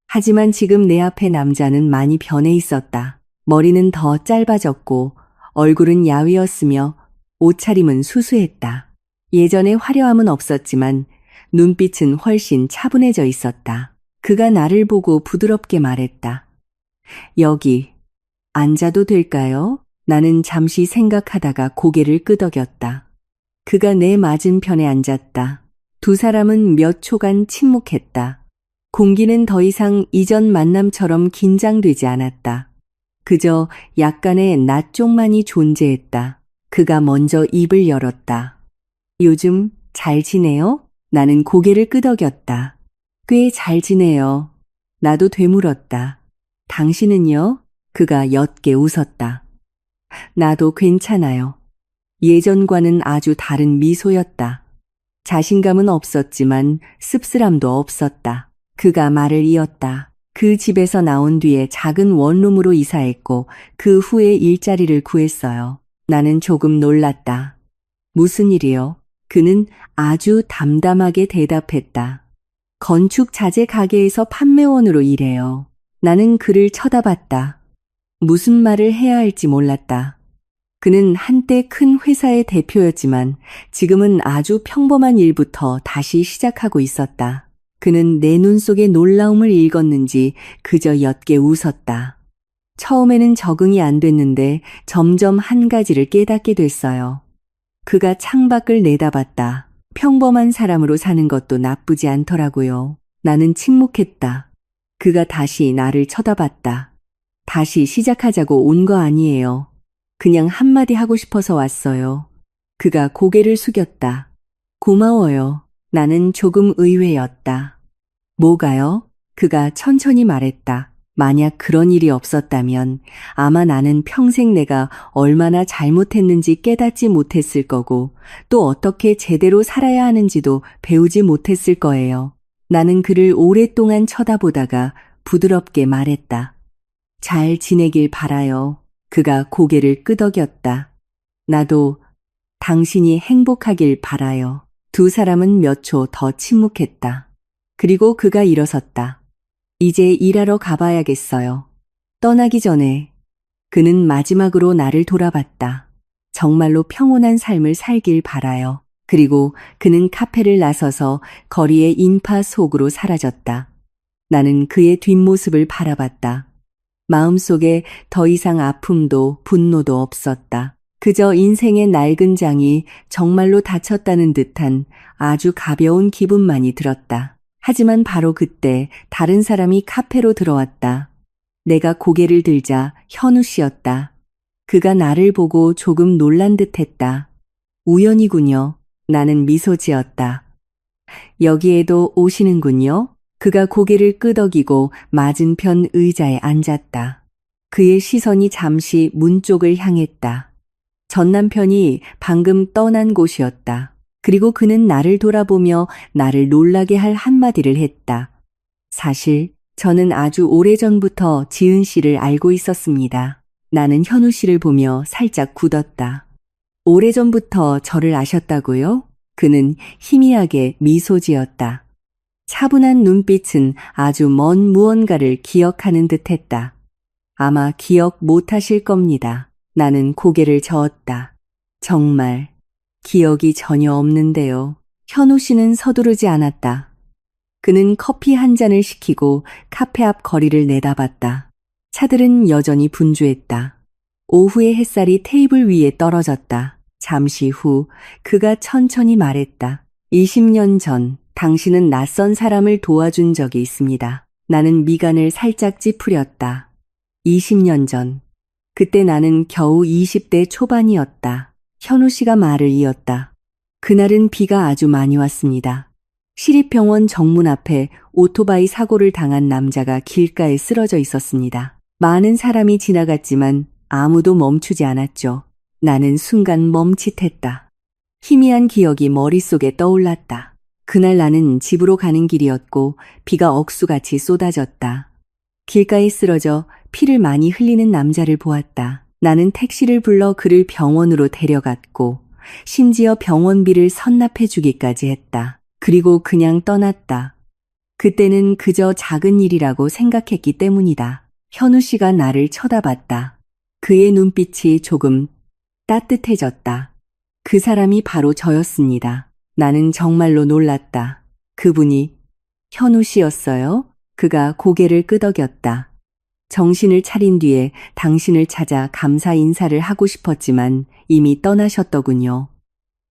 하지만 지금 내 앞에 남자는 많이 변해 있었다. 머리는 더 짧아졌고 얼굴은 야위었으며 옷차림은 수수했다. 예전에 화려함은 없었지만 눈빛은 훨씬 차분해져 있었다. 그가 나를 보고 부드럽게 말했다. 여기 앉아도 될까요? 나는 잠시 생각하다가 고개를 끄덕였다. 그가 내 맞은편에 앉았다. 두 사람은 몇 초간 침묵했다. 공기는 더 이상 이전 만남처럼 긴장되지 않았다. 그저 약간의 낯쪽만이 존재했다. 그가 먼저 입을 열었다. 요즘 잘 지내요? 나는 고개를 끄덕였다. 꽤 잘 지내요. 나도 되물었다. 당신은요? 그가 옅게 웃었다. 나도 괜찮아요. 예전과는 아주 다른 미소였다. 자신감은 없었지만 씁쓸함도 없었다. 그가 말을 이었다. 그 집에서 나온 뒤에 작은 원룸으로 이사했고 그 후에 일자리를 구했어요. 나는 조금 놀랐다. 무슨 일이요? 그는 아주 담담하게 대답했다. 건축 자재 가게에서 판매원으로 일해요. 나는 그를 쳐다봤다. 무슨 말을 해야 할지 몰랐다. 그는 한때 큰 회사의 대표였지만 지금은 아주 평범한 일부터 다시 시작하고 있었다. 그는 내 눈 속에 놀라움을 읽었는지 그저 옅게 웃었다. 처음에는 적응이 안 됐는데 점점 한 가지를 깨닫게 됐어요. 그가 창밖을 내다봤다. 평범한 사람으로 사는 것도 나쁘지 않더라고요. 나는 침묵했다. 그가 다시 나를 쳐다봤다. 다시 시작하자고 온 거 아니에요. 그냥 한마디 하고 싶어서 왔어요. 그가 고개를 숙였다. 고마워요. 나는 조금 의외였다. 뭐가요? 그가 천천히 말했다. 만약 그런 일이 없었다면 아마 나는 평생 내가 얼마나 잘못했는지 깨닫지 못했을 거고 또 어떻게 제대로 살아야 하는지도 배우지 못했을 거예요. 나는 그를 오랫동안 쳐다보다가 부드럽게 말했다. 잘 지내길 바라요. 그가 고개를 끄덕였다. 나도 당신이 행복하길 바라요. 두 사람은 몇 초 더 침묵했다. 그리고 그가 일어섰다. 이제 일하러 가봐야겠어요. 떠나기 전에 그는 마지막으로 나를 돌아봤다. 정말로 평온한 삶을 살길 바라요. 그리고 그는 카페를 나서서 거리의 인파 속으로 사라졌다. 나는 그의 뒷모습을 바라봤다. 마음속에 더 이상 아픔도 분노도 없었다. 그저 인생의 낡은 장이 정말로 닫혔다는 듯한 아주 가벼운 기분만이 들었다. 하지만 바로 그때 다른 사람이 카페로 들어왔다. 내가 고개를 들자 현우 씨였다. 그가 나를 보고 조금 놀란 듯했다. 우연이군요. 나는 미소 지었다. 여기에도 오시는군요. 그가 고개를 끄덕이고 맞은편 의자에 앉았다. 그의 시선이 잠시 문 쪽을 향했다. 전 남편이 방금 떠난 곳이었다. 그리고 그는 나를 돌아보며 나를 놀라게 할 한마디를 했다. 사실 저는 아주 오래전부터 지은 씨를 알고 있었습니다. 나는 현우 씨를 보며 살짝 굳었다. 오래전부터 저를 아셨다고요? 그는 희미하게 미소 지었다. 차분한 눈빛은 아주 먼 무언가를 기억하는 듯했다. 아마 기억 못하실 겁니다. 나는 고개를 저었다. 정말 기억이 전혀 없는데요. 현우 씨는 서두르지 않았다. 그는 커피 한 잔을 시키고 카페 앞 거리를 내다봤다. 차들은 여전히 분주했다. 오후의 햇살이 테이블 위에 떨어졌다. 잠시 후 그가 천천히 말했다. 20년 전 당신은 낯선 사람을 도와준 적이 있습니다. 나는 미간을 살짝 찌푸렸다. 20년 전. 그때 나는 겨우 20대 초반이었다. 현우 씨가 말을 이었다. 그날은 비가 아주 많이 왔습니다. 시립병원 정문 앞에 오토바이 사고를 당한 남자가 길가에 쓰러져 있었습니다. 많은 사람이 지나갔지만 아무도 멈추지 않았죠. 나는 순간 멈칫했다. 희미한 기억이 머릿속에 떠올랐다. 그날 나는 집으로 가는 길이었고 비가 억수같이 쏟아졌다. 길가에 쓰러져 피를 많이 흘리는 남자를 보았다. 나는 택시를 불러 그를 병원으로 데려갔고 심지어 병원비를 선납해 주기까지 했다. 그리고 그냥 떠났다. 그때는 그저 작은 일이라고 생각했기 때문이다. 현우 씨가 나를 쳐다봤다. 그의 눈빛이 조금 따뜻해졌다. 그 사람이 바로 저였습니다. 나는 정말로 놀랐다. 그분이 현우 씨였어요? 그가 고개를 끄덕였다. 정신을 차린 뒤에 당신을 찾아 감사 인사를 하고 싶었지만 이미 떠나셨더군요.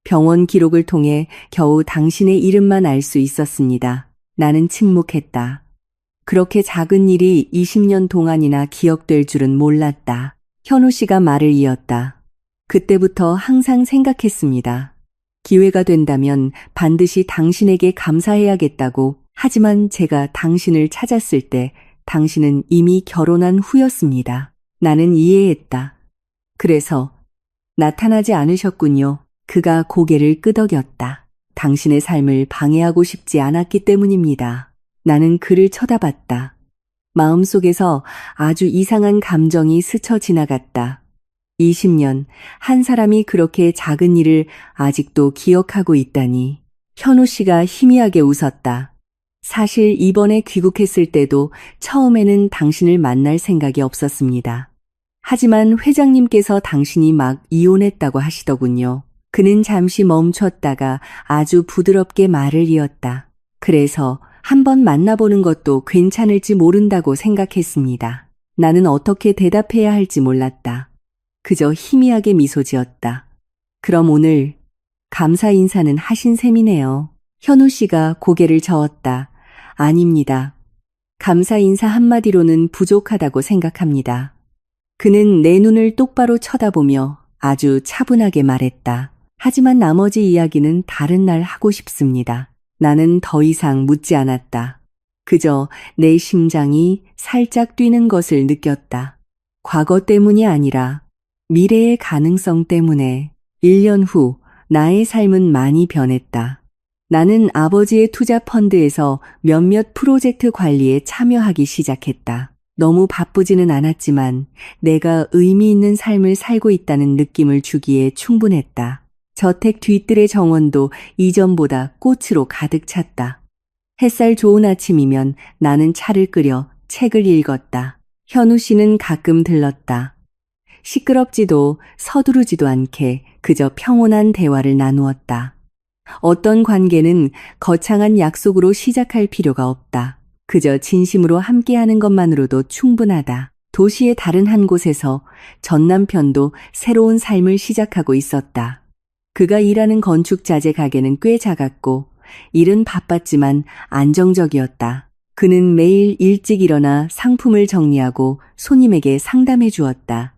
병원 기록을 통해 겨우 당신의 이름만 알 수 있었습니다. 나는 침묵했다. 그렇게 작은 일이 20년 동안이나 기억될 줄은 몰랐다. 현우 씨가 말을 이었다. 그때부터 항상 생각했습니다. 기회가 된다면 반드시 당신에게 감사해야겠다고. 하지만 제가 당신을 찾았을 때 당신은 이미 결혼한 후였습니다. 나는 이해했다. 그래서 나타나지 않으셨군요. 그가 고개를 끄덕였다. 당신의 삶을 방해하고 싶지 않았기 때문입니다. 나는 그를 쳐다봤다. 마음속에서 아주 이상한 감정이 스쳐 지나갔다. 20년, 한 사람이 그렇게 작은 일을 아직도 기억하고 있다니. 현우 씨가 희미하게 웃었다. 사실 이번에 귀국했을 때도 처음에는 당신을 만날 생각이 없었습니다. 하지만 회장님께서 당신이 막 이혼했다고 하시더군요. 그는 잠시 멈췄다가 아주 부드럽게 말을 이었다. 그래서 한번 만나보는 것도 괜찮을지 모른다고 생각했습니다. 나는 어떻게 대답해야 할지 몰랐다. 그저 희미하게 미소 지었다. 그럼 오늘 감사 인사는 하신 셈이네요. 현우 씨가 고개를 저었다. 아닙니다. 감사 인사 한마디로는 부족하다고 생각합니다. 그는 내 눈을 똑바로 쳐다보며 아주 차분하게 말했다. 하지만 나머지 이야기는 다른 날 하고 싶습니다. 나는 더 이상 묻지 않았다. 그저 내 심장이 살짝 뛰는 것을 느꼈다. 과거 때문이 아니라 미래의 가능성 때문에. 1년 후 나의 삶은 많이 변했다. 나는 아버지의 투자 펀드에서 몇몇 프로젝트 관리에 참여하기 시작했다. 너무 바쁘지는 않았지만 내가 의미 있는 삶을 살고 있다는 느낌을 주기에 충분했다. 저택 뒤뜰의 정원도 이전보다 꽃으로 가득 찼다. 햇살 좋은 아침이면 나는 차를 끓여 책을 읽었다. 현우 씨는 가끔 들렀다. 시끄럽지도 서두르지도 않게 그저 평온한 대화를 나누었다. 어떤 관계는 거창한 약속으로 시작할 필요가 없다. 그저 진심으로 함께하는 것만으로도 충분하다. 도시의 다른 한 곳에서 전 남편도 새로운 삶을 시작하고 있었다. 그가 일하는 건축자재 가게는 꽤 작았고 일은 바빴지만 안정적이었다. 그는 매일 일찍 일어나 상품을 정리하고 손님에게 상담해 주었다.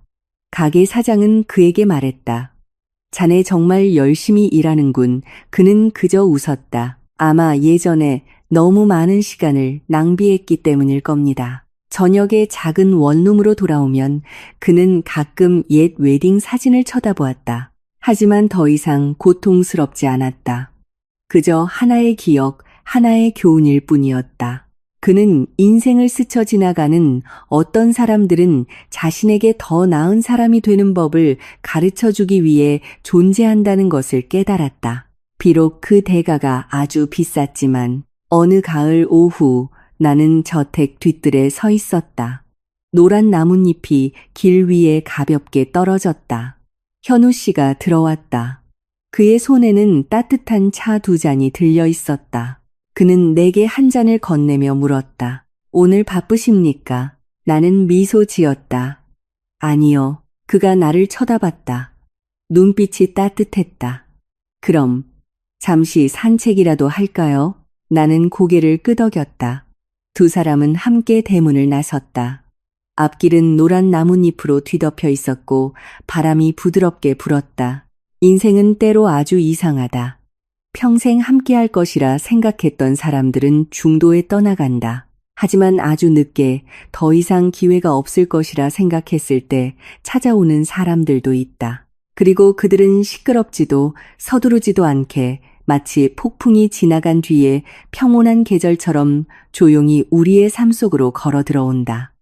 가게 사장은 그에게 말했다. 자네 정말 열심히 일하는군. 그는 그저 웃었다. 아마 예전에 너무 많은 시간을 낭비했기 때문일 겁니다. 저녁에 작은 원룸으로 돌아오면 그는 가끔 옛 웨딩 사진을 쳐다보았다. 하지만 더 이상 고통스럽지 않았다. 그저 하나의 기억, 하나의 교훈일 뿐이었다. 그는 인생을 스쳐 지나가는 어떤 사람들은 자신에게 더 나은 사람이 되는 법을 가르쳐 주기 위해 존재한다는 것을 깨달았다. 비록 그 대가가 아주 비쌌지만 어느 가을 오후 나는 저택 뒤뜰에 서 있었다. 노란 나뭇잎이 길 위에 가볍게 떨어졌다. 현우 씨가 들어왔다. 그의 손에는 따뜻한 차 2잔이 들려 있었다. 그는 내게 한 잔을 건네며 물었다. 오늘 바쁘십니까? 나는 미소 지었다. 아니요. 그가 나를 쳐다봤다. 눈빛이 따뜻했다. 그럼 잠시 산책이라도 할까요? 나는 고개를 끄덕였다. 두 사람은 함께 대문을 나섰다. 앞길은 노란 나뭇잎으로 뒤덮여 있었고 바람이 부드럽게 불었다. 인생은 때로 아주 이상하다. 평생 함께할 것이라 생각했던 사람들은 중도에 떠나간다. 하지만 아주 늦게 더 이상 기회가 없을 것이라 생각했을 때 찾아오는 사람들도 있다. 그리고 그들은 시끄럽지도 서두르지도 않게 마치 폭풍이 지나간 뒤에 평온한 계절처럼 조용히 우리의 삶 속으로 걸어 들어온다.